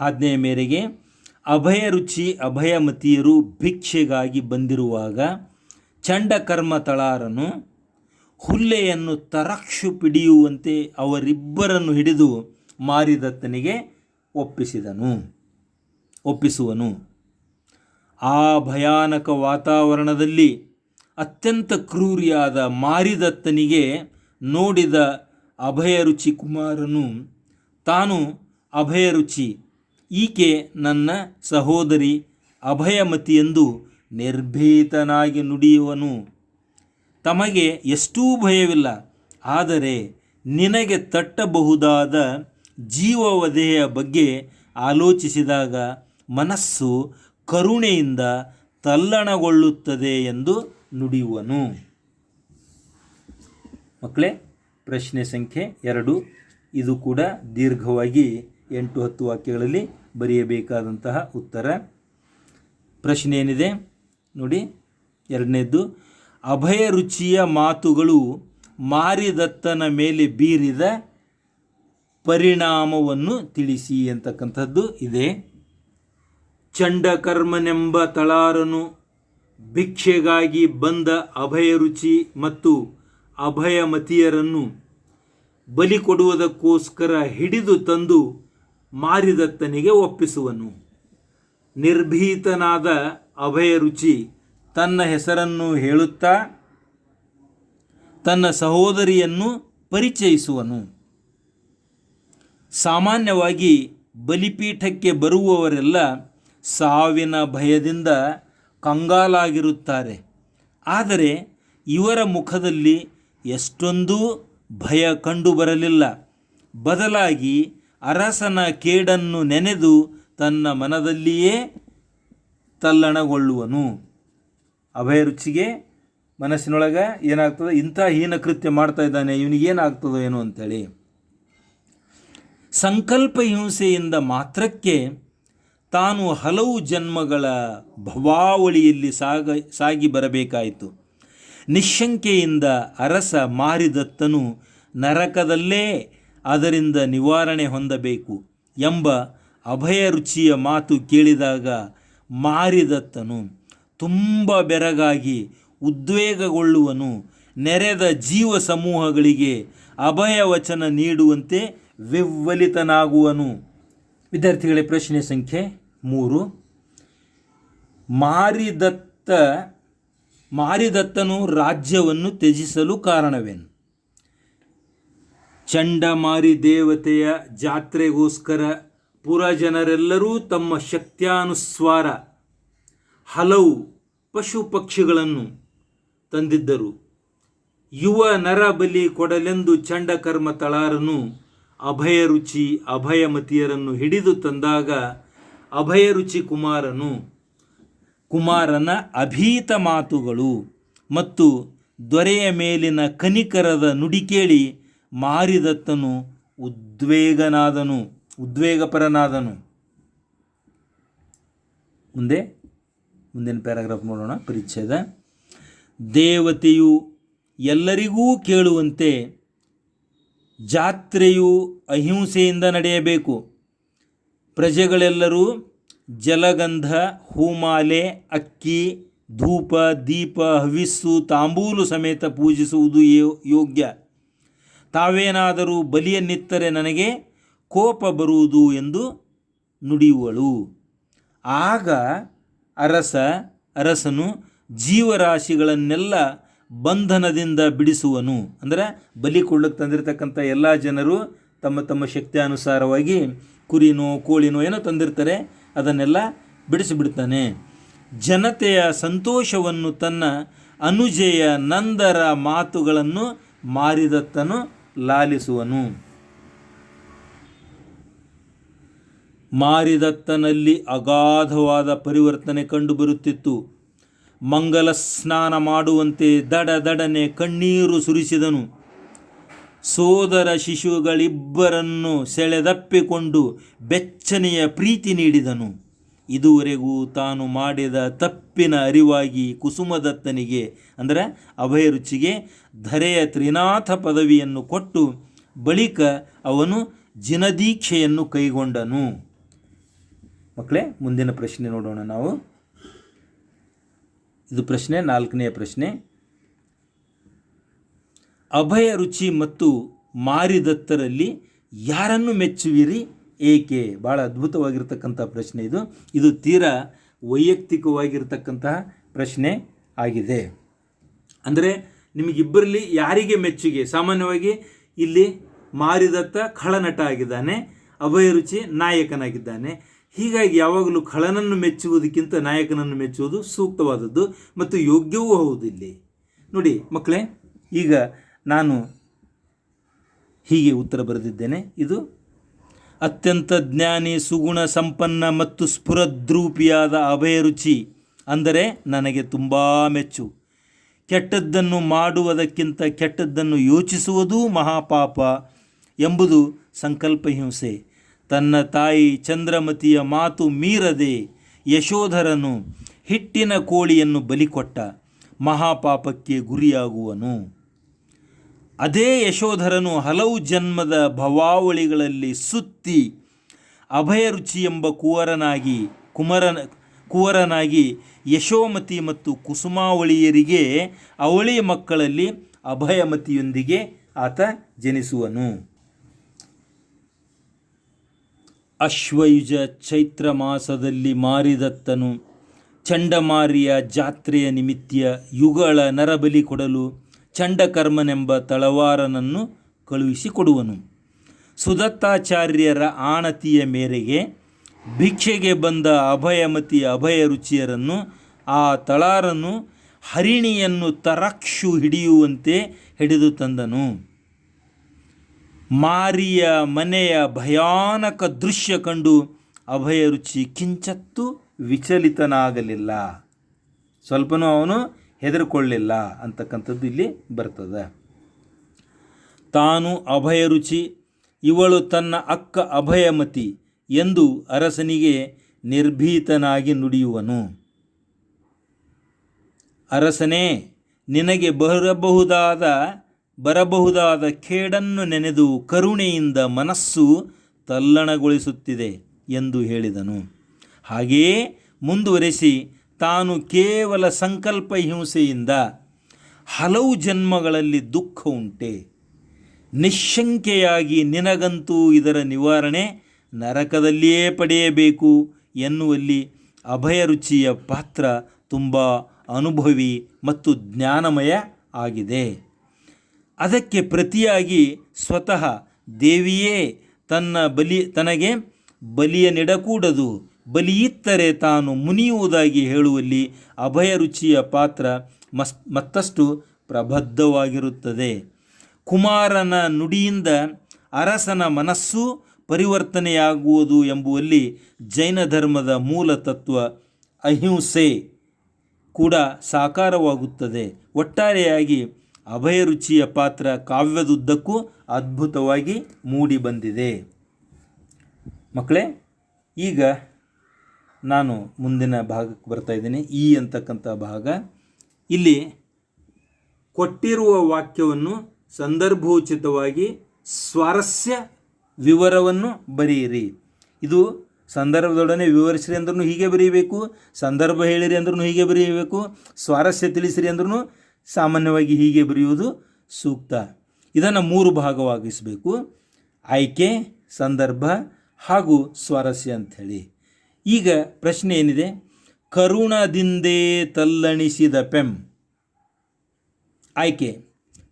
ಆಜ್ಞೆಯ ಮೇರೆಗೆ ಅಭಯ ರುಚಿ ಅಭಯಮತಿಯರು ಭಿಕ್ಷೆಗಾಗಿ ಬಂದಿರುವಾಗ ಚಂಡಕರ್ಮ ತಳಾರನು ಹುಲ್ಲೆಯನ್ನು ತರಕ್ಷು ಪಿಡಿಯುವಂತೆ ಅವರಿಬ್ಬರನ್ನು ಹಿಡಿದು ಮಾರಿದತ್ತನಿಗೆ ಒಪ್ಪಿಸುವನು. ಆ ಭಯಾನಕ ವಾತಾವರಣದಲ್ಲಿ ಅತ್ಯಂತ ಕ್ರೂರಿಯಾದ ಮಾರಿದತ್ತನಿಗೆ ನೋಡಿದ ಅಭಯರುಚಿ ಕುಮಾರನು ತಾನು ಅಭಯರುಚಿ, ಈಕೆ ನನ್ನ ಸಹೋದರಿ ಅಭಯಮತಿ ಎಂದು ನಿರ್ಭೀತನಾಗಿ ನುಡಿಯುವನು. ತಮಗೆ ಎಷ್ಟೂ ಭಯವಿಲ್ಲ, ಆದರೆ ನಿನಗೆ ತಟ್ಟಬಹುದಾದ ಜೀವವಧೆಯ ಬಗ್ಗೆ ಆಲೋಚಿಸಿದಾಗ ಮನಸ್ಸು ಕರುಣೆಯಿಂದ ತಲ್ಲಣಗೊಳ್ಳುತ್ತದೆ ಎಂದು ನುಡಿಯುವನು. ಮಕ್ಕಳೇ, ಪ್ರಶ್ನೆ ಸಂಖ್ಯೆ 2, ಇದು ಕೂಡ ದೀರ್ಘವಾಗಿ 8-10 ವಾಕ್ಯಗಳಲ್ಲಿ ಬರೆಯಬೇಕಾದಂತಹ ಉತ್ತರ. ಪ್ರಶ್ನೆ ಏನಿದೆ ನೋಡಿ. 2ನೇದ್ದು, ಅಭಯ ರುಚಿಯ ಮಾತುಗಳು ಮಾರಿದತ್ತನ ಮೇಲೆ ಬೀರಿದ ಪರಿಣಾಮವನ್ನು ತಿಳಿಸಿ ಅಂತಕ್ಕಂಥದ್ದು ಇದೆ. ಚಂಡಕರ್ಮನೆಂಬ ತಳಾರನು ಭಿಕ್ಷೆಗಾಗಿ ಬಂದ ಅಭಯರುಚಿ ಮತ್ತು ಅಭಯಮತಿಯರನ್ನು ಬಲಿ ಕೊಡುವುದಕ್ಕೋಸ್ಕರ ಹಿಡಿದು ತಂದು ಮಾರಿದತ್ತನಿಗೆ ಒಪ್ಪಿಸುವನು. ನಿರ್ಭೀತನಾದ ಅಭಯರುಚಿ ತನ್ನ ಹೆಸರನ್ನು ಹೇಳುತ್ತಾ ತನ್ನ ಸಹೋದರಿಯನ್ನು ಪರಿಚಯಿಸುವನು. ಸಾಮಾನ್ಯವಾಗಿ ಬಲಿಪೀಠಕ್ಕೆ ಬರುವವರೆಲ್ಲ ಸಾವಿನ ಭಯದಿಂದ ಕಂಗಾಲಾಗಿರುತ್ತಾರೆ. ಆದರೆ ಇವರ ಮುಖದಲ್ಲಿ ಎಷ್ಟೊಂದೂ ಭಯ ಕಂಡುಬರಲಿಲ್ಲ. ಬದಲಾಗಿ ಅರಸನ ಕೇಡನ್ನು ನೆನೆದು ತನ್ನ ಮನದಲ್ಲಿಯೇ ತಲ್ಲಣಗೊಳ್ಳುವನು. ಅಭಯರುಚಿಗೆ ಮನಸ್ಸಿನೊಳಗೆ ಏನಾಗ್ತದೆ, ಇಂಥ ಹೀನ ಕೃತ್ಯ ಮಾಡ್ತಾ ಇದ್ದಾನೆ, ಇವನಿಗೇನಾಗ್ತದೋ ಏನೋ ಅಂಥೇಳಿ. ಸಂಕಲ್ಪ ಹಿಂಸೆಯಿಂದ ಮಾತ್ರಕ್ಕೆ ತಾನು ಹಲವು ಜನ್ಮಗಳ ಭವಾವಳಿಯಲ್ಲಿ ಸಾಗಿ ಬರಬೇಕಾಯಿತು. ನಿಶಂಕೆಯಿಂದ ಅರಸ ಮಾರಿದತ್ತನು ನರಕದಲ್ಲೇ ಅದರಿಂದ ನಿವಾರಣೆ ಹೊಂದಬೇಕು ಎಂಬ ಅಭಯರುಚಿಯ ಮಾತು ಕೇಳಿದಾಗ ಮಾರಿದತ್ತನು ತುಂಬ ಬೆರಗಾಗಿ ಉದ್ವೇಗಗೊಳ್ಳುವನು. ನೆರೆದ ಜೀವ ಸಮೂಹಗಳಿಗೆ ಅಭಯ ವಚನ ನೀಡುವಂತೆ ವಿವ್ವಲಿತನಾಗುವನು. ವಿದ್ಯಾರ್ಥಿಗಳೇ, ಪ್ರಶ್ನೆ ಸಂಖ್ಯೆ 3, ಮಾರಿದತ್ತನು ರಾಜ್ಯವನ್ನು ತ್ಯಜಿಸಲು ಕಾರಣವೇನು? ಚಂಡಮಾರಿ ದೇವತೆಯ ಜಾತ್ರೆಗೋಸ್ಕರ ಪುರಜನರೆಲ್ಲರೂ ತಮ್ಮ ಶಕ್ತ್ಯಾನುಸಾರ ಹಲವು ಪಶು ಪಕ್ಷಿಗಳನ್ನು ತಂದಿದ್ದರು. ಯುವ ನರ ಬಲಿ ಕೊಡಲೆಂದು ಚಂಡಕರ್ಮ ತಳಾರನು ಅಭಯರುಚಿ ಅಭಯಮತಿಯರನ್ನು ಹಿಡಿದು ತಂದಾಗ ಅಭಯರುಚಿ ಕುಮಾರನ ಅಭೀತ ಮಾತುಗಳು ಮತ್ತು ದೊರೆಯ ಮೇಲಿನ ಕನಿಕರದ ನುಡಿ ಕೇಳಿ ಮಾರಿದತ್ತನು ಉದ್ವೇಗಪರನಾದನು. ಮುಂದಿನ ಪ್ಯಾರಾಗ್ರಾಫ್ ನೋಡೋಣ. ಪರಿಚ್ಛೇದ. ದೇವತೆಯು ಎಲ್ಲರಿಗೂ ಕೇಳುವಂತೆ ಜಾತ್ರೆಯು ಅಹಿಂಸೆಯಿಂದ ನಡೆಯಬೇಕು. ಪ್ರಜೆಗಳೆಲ್ಲರೂ ಜಲಗಂಧ, ಹೂಮಾಲೆ, ಅಕ್ಕಿ, ಧೂಪ, ದೀಪ, ಹವಿಸ್ಸು, ತಾಂಬೂಲು ಸಮೇತ ಪೂಜಿಸುವುದು ಯೋಗ್ಯ. ತಾವೇನಾದರೂ ಬಲಿಯನ್ನಿತ್ತರೆ ನನಗೆ ಕೋಪ ಬರುವುದು ಎಂದು ನುಡಿಯುವಳು. ಆಗ ಅರಸನು ಜೀವರಾಶಿಗಳನ್ನೆಲ್ಲ ಬಂಧನದಿಂದ ಬಿಡಿಸುವನು. ಅಂದರೆ ಬಲಿ ಕೊಡ್ಲಿಕ್ಕೆ ತಂದಿರತಕ್ಕಂಥ ಎಲ್ಲ ಜನರು ತಮ್ಮ ತಮ್ಮ ಶಕ್ತಿಯಾನುಸಾರವಾಗಿ ಕುರಿನೋ ಕೋಳಿನೋ ಏನೋ ತಂದಿರ್ತಾರೆ, ಅದನ್ನೆಲ್ಲ ಬಿಡಿಸಿಬಿಡ್ತಾನೆ. ಜನತೆಯ ಸಂತೋಷವನ್ನು ತನ್ನ ಅನುಜೆಯ ನಂದರ ಮಾತುಗಳನ್ನು ಮಾರಿದತ್ತನು ಲಾಲಿಸುವನು. ಮಾರಿದತ್ತನಲ್ಲಿ ಅಗಾಧವಾದ ಪರಿವರ್ತನೆ ಕಂಡುಬರುತ್ತಿತ್ತು. ಮಂಗಲ ಸ್ನಾನ ಮಾಡುವಂತೆ ದಡದಡನೆ ಕಣ್ಣೀರು ಸುರಿಸಿದನು. ಸೋದರ ಶಿಶುಗಳಿಬ್ಬರನ್ನು ಸೆಳೆದಪ್ಪಿಕೊಂಡು ಬೆಚ್ಚನೆಯ ಪ್ರೀತಿ ನೀಡಿದನು. ಇದುವರೆಗೂ ತಾನು ಮಾಡಿದ ತಪ್ಪಿನ ಅರಿವಾಗಿ ಕುಸುಮದತ್ತನಿಗೆ ಅಂದರೆ ಅಭಯರುಚಿಗೆ ಧರೆಯ ತ್ರಿನಾಥ ಪದವಿಯನ್ನು ಕೊಟ್ಟು ಬಳಿಕ ಅವನು ಜಿನದೀಕ್ಷೆಯನ್ನು ಕೈಗೊಂಡನು. ಮಕ್ಕಳೇ, ಮುಂದಿನ ಪ್ರಶ್ನೆ ನೋಡೋಣ ನಾವು. ಇದು ಪ್ರಶ್ನೆ 4ನೇ ಪ್ರಶ್ನೆ. ಅಭಯ ರುಚಿ ಮತ್ತು ಮಾರಿದತ್ತರಲ್ಲಿ ಯಾರನ್ನು ಮೆಚ್ಚುವಿರಿ, ಏಕೆ? ಭಾಳ ಅದ್ಭುತವಾಗಿರ್ತಕ್ಕಂಥ ಪ್ರಶ್ನೆ ಇದು. ಇದು ತೀರಾ ವೈಯಕ್ತಿಕವಾಗಿರ್ತಕ್ಕಂತಹ ಪ್ರಶ್ನೆ ಆಗಿದೆ. ಅಂದರೆ ನಿಮಗಿಬ್ಬರಲ್ಲಿ ಯಾರಿಗೆ ಮೆಚ್ಚುಗೆ? ಸಾಮಾನ್ಯವಾಗಿ ಇಲ್ಲಿ ಮಾರಿದತ್ತ ಖಳನಟ ಆಗಿದ್ದಾನೆ, ಅಭಯ ರುಚಿ ನಾಯಕನಾಗಿದ್ದಾನೆ. ಹೀಗಾಗಿ ಯಾವಾಗಲೂ ಖಳನನ್ನು ಮೆಚ್ಚುವುದಕ್ಕಿಂತ ನಾಯಕನನ್ನು ಮೆಚ್ಚುವುದು ಸೂಕ್ತವಾದದ್ದು ಮತ್ತು ಯೋಗ್ಯವೂ ಹೌದು. ಇಲ್ಲಿ ನೋಡಿ ಮಕ್ಕಳೇ, ಈಗ ನಾನು ಹೀಗೆ ಉತ್ತರ ಬರೆದಿದ್ದೇನೆ. ಇದು ಅತ್ಯಂತ ಜ್ಞಾನಿ, ಸುಗುಣ ಸಂಪನ್ನ ಮತ್ತು ಸ್ಫುರದ್ರೂಪಿಯಾದ ಅಭಯ ರುಚಿ ಅಂದರೆ ನನಗೆ ತುಂಬ ಮೆಚ್ಚು. ಕೆಟ್ಟದ್ದನ್ನು ಮಾಡುವುದಕ್ಕಿಂತ ಕೆಟ್ಟದ್ದನ್ನು ಯೋಚಿಸುವುದೂ ಮಹಾಪಾಪ ಎಂಬುದು ಸಂಕಲ್ಪ ಹಿಂಸೆ. ತನ್ನ ತಾಯಿ ಚಂದ್ರಮತಿಯ ಮಾತು ಮೀರದೆ ಯಶೋಧರನು ಹಿಟ್ಟಿನ ಕೋಳಿಯನ್ನು ಬಲಿಕೊಟ್ಟ ಮಹಾಪಾಪಕ್ಕೆ ಗುರಿಯಾಗುವನು. ಅದೇ ಯಶೋಧರನು ಹಲವು ಜನ್ಮದ ಭವಾವಳಿಗಳಲ್ಲಿ ಸುತ್ತಿ ಅಭಯರುಚಿ ಎಂಬ ಕುವರನಾಗಿ ಯಶೋಮತಿ ಮತ್ತು ಕುಸುಮಾವಳಿಯರಿಗೆ ಅವಳಿ ಮಕ್ಕಳಲ್ಲಿ ಅಭಯಮತಿಯೊಂದಿಗೆ ಆತ ಜನಿಸುವನು. ಅಶ್ವಯುಜ ಚೈತ್ರ ಮಾಸದಲ್ಲಿ ಮಾರಿದತ್ತನು ಚಂಡಮಾರಿಯ ಜಾತ್ರೆಯ ನಿಮಿತ್ತ ಯುಗಳ ನರಬಲಿ ಕೊಡಲು ಚಂಡಕರ್ಮನೆಂಬ ತಳವಾರನನ್ನು ಕಳುಹಿಸಿಕೊಡುವನು. ಸುದತ್ತಾಚಾರ್ಯರ ಆಣತಿಯ ಮೇರೆಗೆ ಭಿಕ್ಷೆಗೆ ಬಂದ ಅಭಯಮತಿ ಅಭಯ ರುಚಿಯರನ್ನು ಆ ತಳಾರನು ಹರಿಣಿಯನ್ನು ತರಾಕ್ಷು ಹಿಡಿಯುವಂತೆ ಹಿಡಿದು ತಂದನು. ಮಾರಿಯ ಮನೆಯ ಭಯಾನಕ ದೃಶ್ಯ ಕಂಡು ಅಭಯ ರುಚಿ ಕಿಂಚತ್ತೂ ವಿಚಲಿತನಾಗಲಿಲ್ಲ, ಸ್ವಲ್ಪನೂ ಅವನು ಹೆದರಿಕೊಳ್ಳಿಲ್ಲ ಅಂತಕ್ಕಂಥದ್ದು ಇಲ್ಲಿ ಬರ್ತದೆ. ತಾನು ಅಭಯ ರುಚಿ, ಇವಳು ತನ್ನ ಅಕ್ಕ ಅಭಯಮತಿ ಎಂದು ಅರಸನಿಗೆ ನಿರ್ಭೀತನಾಗಿ ನುಡಿಯುವನು. ಅರಸನೇ, ನಿನಗೆ ಬರಬಹುದಾದ ಕೇಡನ್ನು ನೆನೆದು ಕರುಣೆಯಿಂದ ಮನಸ್ಸು ತಲ್ಲಣಗೊಳಿಸುತ್ತಿದೆ ಎಂದು ಹೇಳಿದನು. ಹಾಗೆಯೇ ಮುಂದುವರೆಸಿ, ತಾನು ಕೇವಲ ಸಂಕಲ್ಪ ಹಿಂಸೆಯಿಂದ ಹಲವು ಜನ್ಮಗಳಲ್ಲಿ ದುಃಖ ಉಂಟೆ. ನಿಶ್ಶಂಕೆಯಾಗಿ ನಿನಗಂತೂ ಇದರ ನಿವಾರಣೆ ನರಕದಲ್ಲಿಯೇ ಪಡೆಯಬೇಕು ಎನ್ನುವಲ್ಲಿ ಅಭಯ ರುಚಿಯ ಪಾತ್ರ ತುಂಬ ಅನುಭವಿ ಮತ್ತು ಜ್ಞಾನಮಯ ಆಗಿದೆ. ಅದಕ್ಕೆ ಪ್ರತಿಯಾಗಿ ಸ್ವತಃ ದೇವಿಯೇ ತನಗೆ ಬಲಿಯ ನೀಡಕೂಡದು, ಬಲಿಯಿತ್ತರೆ ತಾನು ಮುನಿಯುವುದಾಗಿ ಹೇಳುವಲ್ಲಿ ಅಭಯ ರುಚಿಯ ಪಾತ್ರ ಮತ್ತಷ್ಟು ಪ್ರಬದ್ಧವಾಗಿರುತ್ತದೆ. ಕುಮಾರನ ನುಡಿಯಿಂದ ಅರಸನ ಮನಸ್ಸು ಪರಿವರ್ತನೆಯಾಗುವುದು ಎಂಬುವಲ್ಲಿ ಜೈನ ಧರ್ಮದ ಮೂಲ ತತ್ವ ಅಹಿಂಸೆ ಕೂಡ ಸಾಕಾರವಾಗುತ್ತದೆ. ಒಟ್ಟಾರೆಯಾಗಿ ಅಭಯ ರುಚಿಯ ಪಾತ್ರ ಕಾವ್ಯದುದ್ದಕ್ಕೂ ಅದ್ಭುತವಾಗಿ ಮೂಡಿ ಬಂದಿದೆ. ಮಕ್ಕಳೇ, ಈಗ ನಾನು ಮುಂದಿನ ಭಾಗಕ್ಕೆ ಬರ್ತಾ ಇದ್ದೀನಿ. ಈ ಅಂತಕ್ಕಂಥ ಭಾಗ, ಇಲ್ಲಿ ಕೊಟ್ಟಿರುವ ವಾಕ್ಯವನ್ನು ಸಂದರ್ಭೋಚಿತವಾಗಿ ಸ್ವಾರಸ್ಯ ವಿವರವನ್ನು ಬರೆಯಿರಿ. ಇದು ಸಂದರ್ಭದೊಡನೆ ವಿವರಿಸಿರಿ ಅಂದ್ರೂ ಹೀಗೆ ಬರೀಬೇಕು, ಸಂದರ್ಭ ಹೇಳಿರಿ ಅಂದ್ರೂ ಹೀಗೆ ಬರೀಬೇಕು, ಸ್ವಾರಸ್ಯ ತಿಳಿಸಿರಿ ಅಂದ್ರೂ ಸಾಮಾನ್ಯವಾಗಿ ಹೀಗೆ ಬರೆಯುವುದು ಸೂಕ್ತ. ಇದನ್ನು 3 ಭಾಗವಾಗಿಸಬೇಕು. ಆಯ್ಕೆ, ಸಂದರ್ಭ ಹಾಗೂ ಸ್ವಾರಸ್ಯ ಅಂಥೇಳಿ. ಈಗ ಪ್ರಶ್ನೆ ಏನಿದೆ, ಕರುಣದಿಂದೇ ತಲ್ಲಣಿಸಿದ ಪೆಂ. ಆಯ್ಕೆ,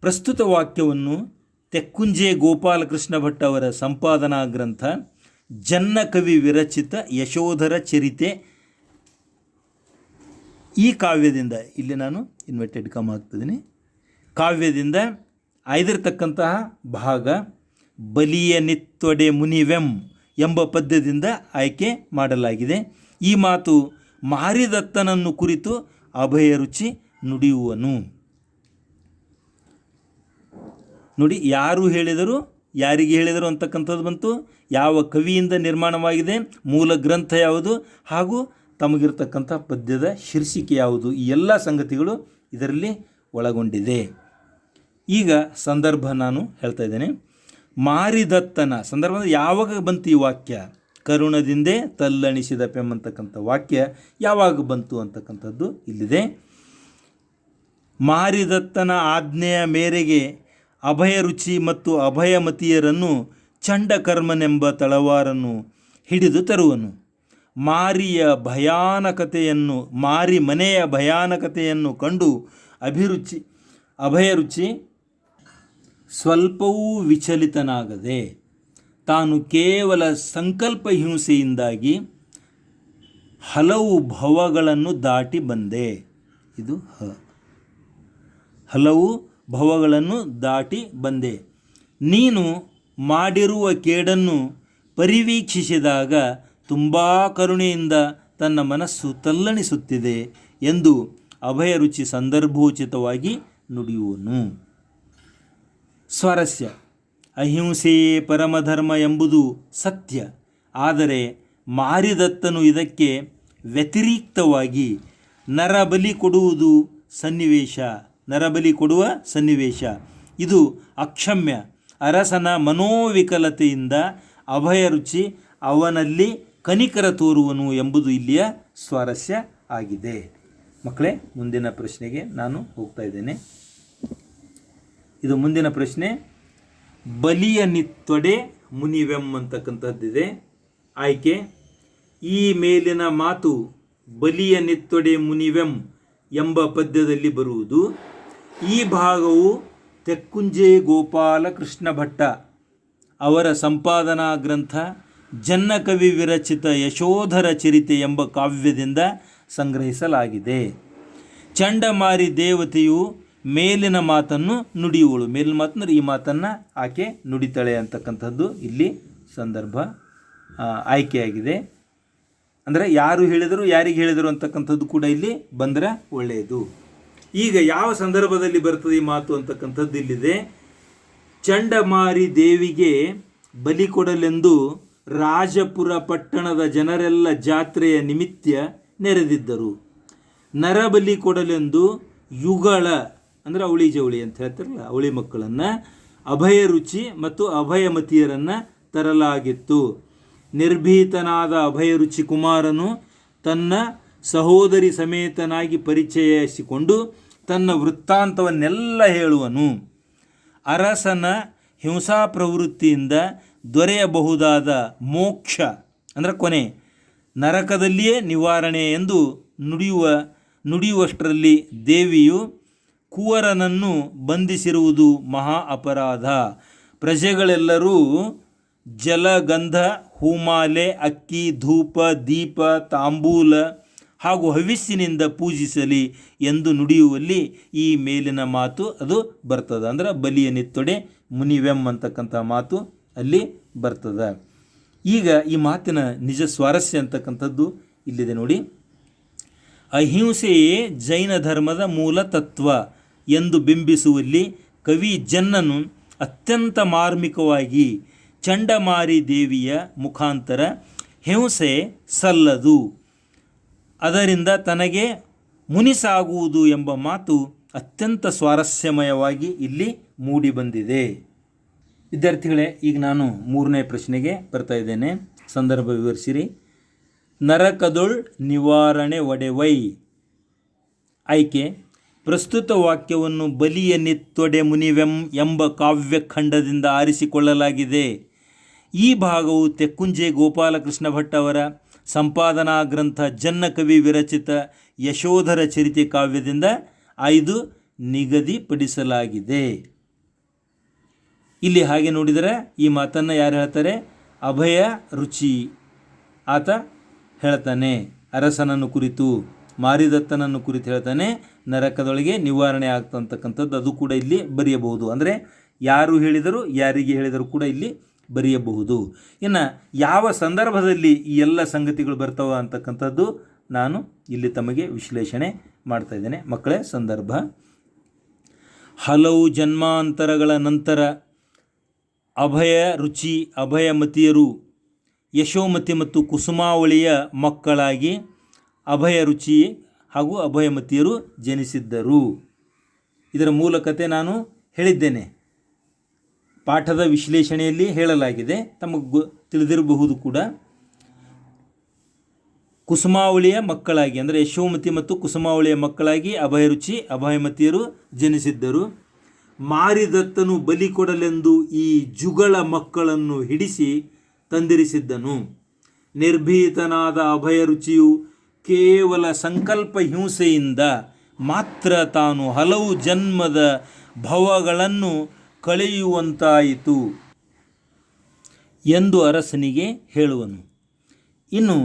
ಪ್ರಸ್ತುತ ವಾಕ್ಯವನ್ನು ತೆಕ್ಕುಂಜೆ ಗೋಪಾಲಕೃಷ್ಣ ಭಟ್ ಅವರ ಸಂಪಾದನಾ ಗ್ರಂಥ ಜನ್ನಕವಿ ವಿರಚಿತ ಯಶೋಧರ ಚರಿತೆ ಈ ಕಾವ್ಯದಿಂದ, ಇಲ್ಲಿ ನಾನು ಇನ್ವರ್ಟೆಡ್ ಕಾಮ ಹಾಕ್ತಿದ್ದೀನಿ, ಕಾವ್ಯದಿಂದ ಆಯ್ದಿರತಕ್ಕಂತಹ ಭಾಗ ಬಲಿಯ ನಿತ್ತೊಡೆ ಮುನಿವೆಂ ಎಂಬ ಪದ್ಯದಿಂದ ಆಯ್ಕೆ ಮಾಡಲಾಗಿದೆ. ಈ ಮಾತು ಮಾರಿದತ್ತನನ್ನು ಕುರಿತು ಅಭಯರುಚಿ ನುಡಿಯುವನು. ನೋಡಿ, ಯಾರು ಹೇಳಿದರು, ಯಾರಿಗೆ ಹೇಳಿದರು ಅಂತಕ್ಕಂಥದ್ದು ಬಂತು, ಯಾವ ಕವಿಯಿಂದ ನಿರ್ಮಾಣವಾಗಿದೆ, ಮೂಲ ಗ್ರಂಥ ಯಾವುದು, ಹಾಗೂ ತಮಗಿರ್ತಕ್ಕಂಥ ಪದ್ಯದ ಶೀರ್ಷಿಕೆ ಯಾವುದು, ಈ ಎಲ್ಲ ಸಂಗತಿಗಳು ಇದರಲ್ಲಿ ಒಳಗೊಂಡಿದೆ. ಈಗ ಸಂದರ್ಭ ನಾನು ಹೇಳ್ತಾ ಇದ್ದೇನೆ. ಮಾರಿದತ್ತನ ಸಂದರ್ಭ ಯಾವಾಗ ಬಂತು ಈ ವಾಕ್ಯ? ಕರುಣದಿಂದೇ ತಲ್ಲಣಿಸಿದ ಪೆಂ ಅಂತಕ್ಕಂಥ ವಾಕ್ಯ ಯಾವಾಗ ಬಂತು ಅಂತಕ್ಕಂಥದ್ದು ಇಲ್ಲಿದೆ. ಮಾರಿದತ್ತನ ಆಜ್ಞೆಯ ಮೇರೆಗೆ ಅಭಯರುಚಿ ಮತ್ತು ಅಭಯಮತಿಯರನ್ನು ಚಂಡಕರ್ಮನೆಂಬ ತಳವಾರನ್ನು ಹಿಡಿದು ತರುವನು. ಮಾರಿ ಮನೆಯ ಭಯಾನಕತೆಯನ್ನು ಕಂಡು ಅಭಯರುಚಿ ಸ್ವಲ್ಪವೂ ವಿಚಲಿತನಾಗದೆ ತಾನು ಕೇವಲ ಸಂಕಲ್ಪ ಹಿಂಸೆಯಿಂದಾಗಿ ಹಲವು ಭವಗಳನ್ನು ದಾಟಿ ಬಂದೆ. ಇದು ಹಲವು ಭವಗಳನ್ನು ದಾಟಿ ಬಂದೆ. ನೀನು ಮಾಡಿರುವ ಕೇಡನ್ನು ಪರಿವೀಕ್ಷಿಸಿದಾಗ ತುಂಬ ಕರುಣೆಯಿಂದ ತನ್ನ ಮನಸ್ಸು ತಲ್ಲಣಿಸುತ್ತಿದೆ ಎಂದು ಅಭಯರುಚಿ ಸಂದರ್ಭೋಚಿತವಾಗಿ ನುಡಿಯುವನು. ಸ್ವಾರಸ್ಯ: ಅಹಿಂಸೆಯೇ ಪರಮಧರ್ಮ ಎಂಬುದು ಸತ್ಯ. ಆದರೆ ಮಾರಿದತ್ತನು ಇದಕ್ಕೆ ವ್ಯತಿರಿಕ್ತವಾಗಿ ನರಬಲಿ ಕೊಡುವ ಸನ್ನಿವೇಶ ಇದು ಅಕ್ಷಮ್ಯ. ಅರಸನ ಮನೋವಿಕಲತೆಯಿಂದ ಅಭಯರುಚಿ ಅವನಲ್ಲಿ ಕನಿಕರ ತೋರುವನು ಎಂಬುದು ಇಲ್ಲಿಯ ಸ್ವಾರಸ್ಯ ಆಗಿದೆ. ಮಕ್ಕಳೇ, ಮುಂದಿನ ಪ್ರಶ್ನೆಗೆ ನಾನು ಹೋಗ್ತಾ ಇದ್ದೇನೆ. ಇದು ಮುಂದಿನ ಪ್ರಶ್ನೆ. ಬಲಿಯ ನಿತ್ತೊಡೆ ಮುನಿವೆಂ ಅಂತಕ್ಕಂಥದ್ದಿದೆ. ಆಯ್ಕೆ: ಈ ಮೇಲಿನ ಮಾತು ಬಲಿಯ ನಿತ್ತೊಡೆ ಮುನಿವೆಂ ಎಂಬ ಪದ್ಯದಲ್ಲಿ ಬರುವುದು. ಈ ಭಾಗವು ತೆಕ್ಕುಂಜೆ ಗೋಪಾಲಕೃಷ್ಣ ಭಟ್ಟ ಅವರ ಸಂಪಾದನಾ ಗ್ರಂಥ ಜನ್ನಕವಿ ವಿರಚಿತ ಯಶೋಧರ ಚರಿತೆ ಎಂಬ ಕಾವ್ಯದಿಂದ ಸಂಗ್ರಹಿಸಲಾಗಿದೆ. ಚಂಡಮಾರಿ ದೇವತೆಯು ಮೇಲಿನ ಮಾತನ್ನು ನುಡಿಯುವಳು. ಮೇಲಿನ ಮಾತಂದ್ರೆ ಈ ಮಾತನ್ನು ಆಕೆ ನುಡಿತಾಳೆ ಅಂತಕ್ಕಂಥದ್ದು ಇಲ್ಲಿ ಸಂದರ್ಭ ಆಯ್ಕೆಯಾಗಿದೆ. ಅಂದರೆ ಯಾರು ಹೇಳಿದರು, ಯಾರಿಗೆ ಹೇಳಿದರು ಅಂತಕ್ಕಂಥದ್ದು ಕೂಡ ಇಲ್ಲಿ ಬಂದರೆ ಒಳ್ಳೆಯದು. ಈಗ ಯಾವ ಸಂದರ್ಭದಲ್ಲಿ ಬರ್ತದೆ ಈ ಮಾತು ಅಂತಕ್ಕಂಥದ್ದು ಇಲ್ಲಿದೆ. ಚಂಡಮಾರಿ ದೇವಿಗೆ ಬಲಿ ಕೊಡಲೆಂದು ರಾಜಪುರ ಪಟ್ಟಣದ ಜನರೆಲ್ಲ ಜಾತ್ರೆಯ ನಿಮಿತ್ತ ನೆರೆದಿದ್ದರು. ನರಬಲಿ ಕೊಡಲೆಂದು ಯುಗಳ ಅಂದರೆ ಅವಳಿ ಜವಳಿ ಅಂತ ಹೇಳ್ತಾರಲ್ಲ, ಅವಳಿ ಮಕ್ಕಳನ್ನು, ಅಭಯರುಚಿ ಮತ್ತು ಅಭಯಮತಿಯರನ್ನು ತರಲಾಗಿತ್ತು. ನಿರ್ಭೀತನಾದ ಅಭಯರುಚಿ ಕುಮಾರನು ತನ್ನ ಸಹೋದರಿ ಸಮೇತನಾಗಿ ಪರಿಚಯಿಸಿಕೊಂಡು ತನ್ನ ವೃತ್ತಾಂತವನ್ನೆಲ್ಲ ಹೇಳುವನು. ಅರಸನ ಹಿಂಸಾ ಪ್ರವೃತ್ತಿಯಿಂದ ದೊರೆಯಬಹುದಾದ ಮೋಕ್ಷ ಅಂದರೆ ಕೊನೆ, ನರಕದಲ್ಲಿಯೇ ನಿವಾರಣೆ ಎಂದು ನುಡಿಯುವಷ್ಟರಲ್ಲಿ ದೇವಿಯು ಕುವರನನ್ನು ಬಂಧಿಸಿರುವುದು ಮಹಾ ಅಪರಾಧ. ಪ್ರಜೆಗಳೆಲ್ಲರೂ ಜಲಗಂಧ, ಹೂಮಾಲೆ, ಅಕ್ಕಿ, ಧೂಪ, ದೀಪ, ತಾಂಬೂಲ ಹಾಗೂ ಹವಿಸ್ಸಿನಿಂದ ಪೂಜಿಸಲಿ ಎಂದು ನುಡಿಯುವಲ್ಲಿ ಈ ಮೇಲಿನ ಮಾತು ಅದು ಬರ್ತದೆ. ಅಂದರೆ ಬಲಿಯ ನಿತ್ತೊಡೆ ಮುನಿವೆಂ ಅಂತಕ್ಕಂಥ ಮಾತು ಅಲ್ಲಿ ಬರ್ತದೆ. ಈಗ ಈ ಮಾತಿನ ನಿಜ ಸ್ವಾರಸ್ಯ ಅಂತಕ್ಕಂಥದ್ದು ಇಲ್ಲಿದೆ ನೋಡಿ. ಅಹಿಂಸೆಯೇ ಜೈನ ಧರ್ಮದ ಮೂಲ ತತ್ವ ಎಂದು ಬಿಂಬಿಸುವಲ್ಲಿ ಕವಿ ಜನ್ನನು ಅತ್ಯಂತ ಮಾರ್ಮಿಕವಾಗಿ ಚಂಡಮಾರಿ ದೇವಿಯ ಮುಖಾಂತರ ಹಿಂಸೆ ಸಲ್ಲದು, ಅದರಿಂದ ತನಗೆ ಮುನಿಸಾಗುವುದು ಎಂಬ ಮಾತು ಅತ್ಯಂತ ಸ್ವಾರಸ್ಯಮಯವಾಗಿ ಇಲ್ಲಿ ಮೂಡಿಬಂದಿದೆ. ವಿದ್ಯಾರ್ಥಿಗಳೇ, ಈಗ ನಾನು 3ನೇ ಪ್ರಶ್ನೆಗೆ ಬರ್ತಾ ಇದ್ದೇನೆ. ಸಂದರ್ಭ ವಿವರಿಸಿರಿ. ನರಕದೊಳ್ ನಿವಾರಣೆ ಒಡೆವೈ. ಆಯ್ಕೆ: ಪ್ರಸ್ತುತ ವಾಕ್ಯವನ್ನು ಬಲಿಯ ನಿತ್ತೊಡೆ ಮುನಿವೆಂ ಎಂಬ ಕಾವ್ಯಖಂಡದಿಂದ ಆರಿಸಿಕೊಳ್ಳಲಾಗಿದೆ. ಈ ಭಾಗವು ತೆಕ್ಕುಂಜೆ ಗೋಪಾಲಕೃಷ್ಣ ಭಟ್ ಅವರ ಸಂಪಾದನಾ ಗ್ರಂಥ ಜನ್ನಕವಿ ವಿರಚಿತ ಯಶೋಧರ ಚರಿತೆ ಕಾವ್ಯದಿಂದ ಆಯ್ದು ನಿಗದಿಪಡಿಸಲಾಗಿದೆ. ಇಲ್ಲಿ ಹಾಗೆ ನೋಡಿದರೆ ಈ ಮಾತನ್ನು ಯಾರು ಹೇಳ್ತಾರೆ? ಅಭಯ ರುಚಿ ಆತ ಹೇಳ್ತಾನೆ. ಅರಸನನ್ನು ಕುರಿತು, ಮಾರಿದತ್ತನನ್ನು ಕುರಿತು ಹೇಳ್ತಾನೆ. ನರಕದೊಳಗೆ ನಿವಾರಣೆ ಆಗ್ತಕ್ಕಂಥದ್ದು ಅದು ಕೂಡ ಇಲ್ಲಿ ಬರೆಯಬಹುದು. ಅಂದರೆ ಯಾರು ಹೇಳಿದರು, ಯಾರಿಗೆ ಹೇಳಿದರು ಕೂಡ ಇಲ್ಲಿ ಬರೆಯಬಹುದು. ಇನ್ನು ಯಾವ ಸಂದರ್ಭದಲ್ಲಿ ಈ ಎಲ್ಲ ಸಂಗತಿಗಳು ಬರ್ತಾವ ಅಂತಕ್ಕಂಥದ್ದು ನಾನು ಇಲ್ಲಿ ತಮಗೆ ವಿಶ್ಲೇಷಣೆ ಮಾಡ್ತಾ ಇದ್ದೇನೆ ಮಕ್ಕಳೇ. ಸಂದರ್ಭ: ಹಲವು ಜನ್ಮಾಂತರಗಳ ನಂತರ ಅಭಯ ರುಚಿ, ಅಭಯಮತಿಯರು ಯಶೋಮತಿ ಮತ್ತು ಕುಸುಮಾವಳಿಯ ಮಕ್ಕಳಾಗಿ ಅಭಯ ರುಚಿ ಹಾಗೂ ಅಭಯಮತಿಯರು ಜನಿಸಿದ್ದರು. ಇದರ ಮೂಲ ಕಥೆ ನಾನು ಹೇಳಿದ್ದೇನೆ, ಪಾಠದ ವಿಶ್ಲೇಷಣೆಯಲ್ಲಿ ಹೇಳಲಾಗಿದೆ, ತಮಗೆ ತಿಳಿದಿರಬಹುದು ಕೂಡ. ಕುಸುಮಾವಳಿಯ ಮಕ್ಕಳಾಗಿ ಅಂದರೆ ಯಶೋಮತಿ ಮತ್ತು ಕುಸುಮಾವಳಿಯ ಮಕ್ಕಳಾಗಿ ಅಭಯರುಚಿ, ಅಭಯಮತಿಯರು ಜನಿಸಿದ್ದರು. ಮಾರಿದತ್ತನು ಬಲಿ ಕೊಡಲೆಂದು ಈ ಜುಗಳ ಮಕ್ಕಳನ್ನು ಹಿಡಿಸಿ ತಂದಿರಿಸಿದ್ದನು. ನಿರ್ಭೀತನಾದ ಅಭಯರುಚಿಯು ಕೇವಲ ಸಂಕಲ್ಪ ಹಿಂಸೆಯಿಂದ ಮಾತ್ರ ತಾನು ಹಲವು ಜನ್ಮದ ಭವಗಳನ್ನು ಕಳೆಯುವಂತಾಯಿತು ಎಂದು ಅರಸನಿಗೆ ಹೇಳುವನು. ಇನ್ನು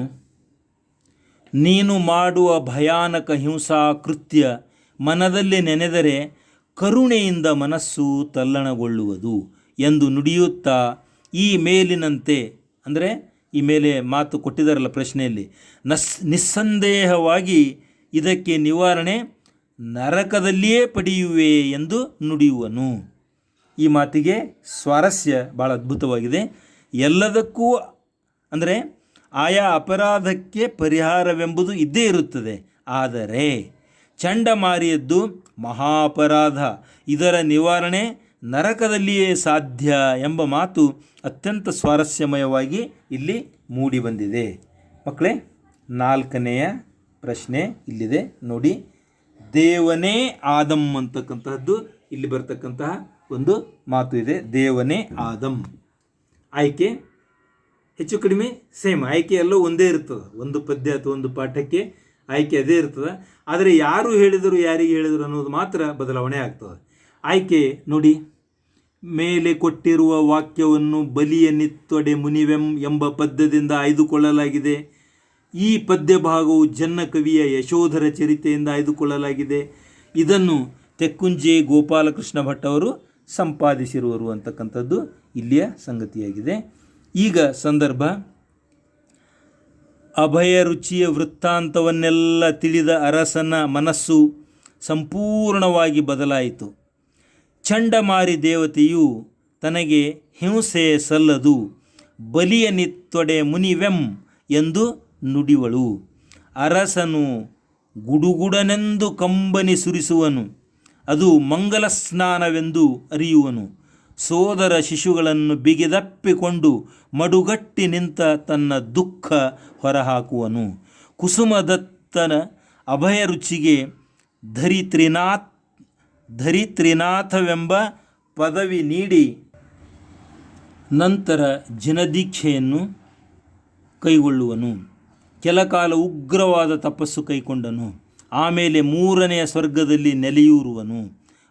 ನೀನು ಮಾಡುವ ಭಯಾನಕ ಹಿಂಸಾ ಕೃತ್ಯ ಮನದಲ್ಲಿ ನೆನೆದರೆ ಕರುಣೆಯಿಂದ ಮನಸ್ಸು ತಲ್ಲಣಗೊಳ್ಳುವುದು ಎಂದು ನುಡಿಯುತ್ತಾ ಈ ಮೇಲಿನಂತೆ, ಅಂದರೆ ಈ ಮೇಲೆ ಮಾತು ಕೊಟ್ಟಿದ್ದಾರಲ್ಲ ಪ್ರಶ್ನೆಯಲ್ಲಿ, ನಿಸ್ಸಂದೇಹವಾಗಿ ಇದಕ್ಕೆ ನಿವಾರಣೆ ನರಕದಲ್ಲಿಯೇ ಪಡೆಯುವೆ ಎಂದು ನುಡಿಯುವನು. ಈ ಮಾತಿಗೆ ಸ್ವಾರಸ್ಯ ಭಾಳ ಅದ್ಭುತವಾಗಿದೆ. ಎಲ್ಲದಕ್ಕೂ ಅಂದರೆ ಆಯಾ ಅಪರಾಧಕ್ಕೆ ಪರಿಹಾರವೆಂಬುದು ಇದ್ದೇ ಇರುತ್ತದೆ. ಆದರೆ ಚಂಡಮಾರಿಯದ್ದು ಮಹಾ ಅಪರಾಧ, ಇದರ ನಿವಾರಣೆ ನರಕದಲ್ಲಿಯೇ ಸಾಧ್ಯ ಎಂಬ ಮಾತು ಅತ್ಯಂತ ಸ್ವಾರಸ್ಯಮಯವಾಗಿ ಇಲ್ಲಿ ಮೂಡಿ ಬಂದಿದೆ. ಮಕ್ಕಳೇ, 4ನೆಯ ಪ್ರಶ್ನೆ ಇಲ್ಲಿದೆ ನೋಡಿ. ದೇವನೇ ಆದಮ್ ಅಂತಕ್ಕಂತಹದ್ದು ಇಲ್ಲಿ ಬರ್ತಕ್ಕಂತಹ ಒಂದು ಮಾತು ಇದೆ. ದೇವನೇ ಆದಮ್. ಆಯ್ಕೆ ಹೆಚ್ಚು ಕಡಿಮೆ ಸೇಮ್, ಆಯ್ಕೆ ಎಲ್ಲವೂ ಒಂದೇ ಇರ್ತದೆ. ಒಂದು ಪದ್ಯ ಅಥವಾ ಒಂದು ಪಾಠಕ್ಕೆ ಆಯ್ಕೆ ಅದೇ ಇರ್ತದೆ. ಆದರೆ ಯಾರು ಹೇಳಿದರು, ಯಾರಿಗೆ ಹೇಳಿದರು ಅನ್ನೋದು ಮಾತ್ರ ಬದಲಾವಣೆ ಆಗ್ತದೆ. ಆಯ್ಕೆ ನೋಡಿ, ಮೇಲೆ ಕೊಟ್ಟಿರುವ ವಾಕ್ಯವನ್ನು ಬಲಿಯ ನಿತ್ತೊಡೆ ಮುನಿವೆಂ ಎಂಬ ಪದ್ಯದಿಂದ ಆಯ್ದುಕೊಳ್ಳಲಾಗಿದೆ. ಈ ಪದ್ಯ ಭಾಗವು ಜನ್ನಕವಿಯ ಯಶೋಧರ ಚರಿತೆಯಿಂದ ಆಯ್ದುಕೊಳ್ಳಲಾಗಿದೆ. ಇದನ್ನು ತೆಕ್ಕುಂಜೆ ಗೋಪಾಲಕೃಷ್ಣ ಭಟ್ ಅವರು ಸಂಪಾದಿಸಿರುವರು ಅಂತಕ್ಕಂಥದ್ದು ಇಲ್ಲಿಯ ಸಂಗತಿಯಾಗಿದೆ. ಈಗ ಸಂದರ್ಭ: ಅಭಯರುಚಿಯ ವೃತ್ತಾಂತವನ್ನೆಲ್ಲ ತಿಳಿದ ಅರಸನ ಮನಸ್ಸು ಸಂಪೂರ್ಣವಾಗಿ ಬದಲಾಯಿತು. ಚಂಡಮಾರಿ ದೇವತೆಯು ತನಗೆ ಹಿಂಸೆ ಸಲ್ಲದು, ಬಲಿಯ ನಿತ್ತೊಡೆ ಮುನಿವೆಂ ಎಂದು ನುಡಿವಳು. ಅರಸನು ಗುಡುಗುಡನೆಂದು ಕಂಬನಿ ಸುರಿಸುವನು, ಅದು ಮಂಗಲ ಸ್ನಾನವೆಂದು ಅರಿಯುವನು. ಸೋದರ ಶಿಶುಗಳನ್ನು ಬಿಗಿದಪ್ಪಿಕೊಂಡು ಮಡುಗಟ್ಟಿ ನಿಂತ ತನ್ನ ದುಃಖ ಹೊರಹಾಕುವನು. ಕುಸುಮದತ್ತನ ಅಭಯರುಚಿಗೆ ಧರಿತ್ರಿನಾಥವೆಂಬ ಪದವಿ ನೀಡಿ ನಂತರ ಜಿನದೀಕ್ಷೆಯನ್ನು ಕೈಗೊಳ್ಳುವನು. ಕೆಲಕಾಲ ಉಗ್ರವಾದ ತಪಸ್ಸು ಕೈಕೊಂಡನು. ಆಮೇಲೆ 3ನೆಯ ಸ್ವರ್ಗದಲ್ಲಿ ನೆಲೆಯೂರುವನು.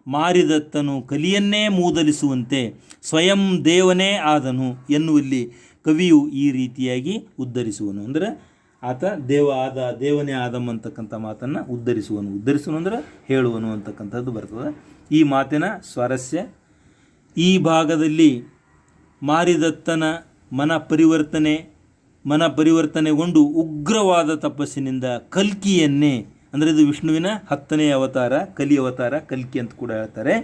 ಮಾರಿದತ್ತನು ಕಲಿಯನ್ನೇ ಮೂದಲಿಸುವಂತೆ ಸ್ವಯಂ ದೇವನೇ ಆದನು ಎನ್ನುವಲ್ಲಿ ಕವಿಯು ಈ ರೀತಿಯಾಗಿ ಉದ್ಧರಿಸುವನು. ಅಂದರೆ ಆತ ದೇವನೇ ಆದಮ್ ಅಂತಕ್ಕಂಥ ಮಾತನ್ನು ಉದ್ಧರಿಸುವನು ಅಂದರೆ ಹೇಳುವನು ಅಂತಕ್ಕಂಥದ್ದು ಬರ್ತದೆ. ಈ ಮಾತಿನ ಸ್ವಾರಸ್ಯ: ಈ ಭಾಗದಲ್ಲಿ ಮಾರಿದತ್ತನ ಮನ ಪರಿವರ್ತನೆಗೊಂಡು ಉಗ್ರವಾದ ತಪಸ್ಸಿನಿಂದ ಕಲ್ಕಿಯನ್ನೇ, ಅಂದರೆ ಇದು ವಿಷ್ಣುವಿನ 10ನೇ ಅವತಾರ, ಕಲಿ ಅವತಾರ, ಕಲ್ಕಿ ಅಂತ ಕೂಡ ಹೇಳ್ತಾರೆ,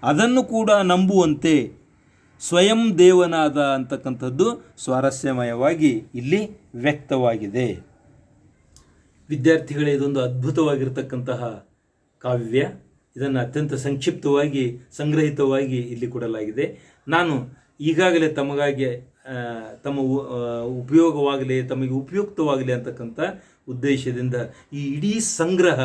ಅದನ್ನು ಕೂಡ ನಂಬುವಂತೆ ಸ್ವಯಂ ದೇವನಾದ ಅಂತಕ್ಕಂಥದ್ದು ಸ್ವಾರಸ್ಯಮಯವಾಗಿ ಇಲ್ಲಿ ವ್ಯಕ್ತವಾಗಿದೆ. ವಿದ್ಯಾರ್ಥಿಗಳೇ, ಇದೊಂದು ಅದ್ಭುತವಾಗಿರ್ತಕ್ಕಂತಹ ಕಾವ್ಯ. ಇದನ್ನು ಅತ್ಯಂತ ಸಂಕ್ಷಿಪ್ತವಾಗಿ ಸಂಗ್ರಹಿತವಾಗಿ ಇಲ್ಲಿ ಕೊಡಲಾಗಿದೆ. ನಾನು ಈಗಾಗಲೇ ತಮಗಾಗಿ ತಮ್ಮ ಉಪಯೋಗವಾಗಲಿ, ತಮಗೆ ಉಪಯುಕ್ತವಾಗಲಿ ಅಂತಕ್ಕಂಥ ಉದ್ದೇಶದಿಂದ ಈ ಇಡೀ ಸಂಗ್ರಹ,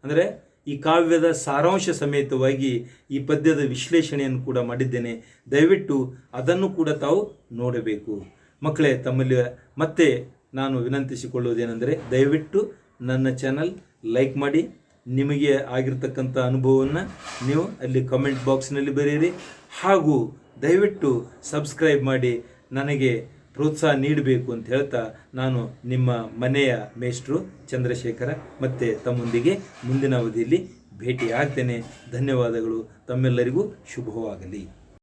ಅಂದರೆ ಈ ಕಾವ್ಯದ ಸಾರಾಂಶ ಸಮೇತವಾಗಿ ಈ ಪದ್ಯದ ವಿಶ್ಲೇಷಣೆಯನ್ನು ಕೂಡ ಮಾಡಿದ್ದೇನೆ. ದಯವಿಟ್ಟು ಅದನ್ನು ಕೂಡ ತಾವು ನೋಡಬೇಕು. ಮಕ್ಕಳೇ, ತಮ್ಮಲ್ಲಿ ಮತ್ತೆ ನಾನು ವಿನಂತಿಸಿಕೊಳ್ಳುವುದೇನೆಂದರೆ, ದಯವಿಟ್ಟು ನನ್ನ ಚಾನಲ್ ಲೈಕ್ ಮಾಡಿ. ನಿಮಗೆ ಆಗಿರ್ತಕ್ಕಂಥ ಅನುಭವವನ್ನು ನೀವು ಅಲ್ಲಿ ಕಮೆಂಟ್ ಬಾಕ್ಸ್ನಲ್ಲಿ ಬರೆಯಿರಿ. ಹಾಗೂ ದಯವಿಟ್ಟು ಸಬ್ಸ್ಕ್ರೈಬ್ ಮಾಡಿ ನನಗೆ ಪ್ರೋತ್ಸಾಹ ನೀಡಬೇಕು ಅಂತ ಹೇಳ್ತಾ, ನಾನು ನಿಮ್ಮ ಮನೆಯ ಮೇಷ್ಟ್ರು ಚಂದ್ರಶೇಖರ ಮತ್ತೆ ತಮ್ಮೊಂದಿಗೆ ಮುಂದಿನ ಅವಧಿಯಲ್ಲಿ ಭೇಟಿ ಆಗ್ತೇನೆ. ಧನ್ಯವಾದಗಳು. ತಮ್ಮೆಲ್ಲರಿಗೂ ಶುಭವಾಗಲಿ.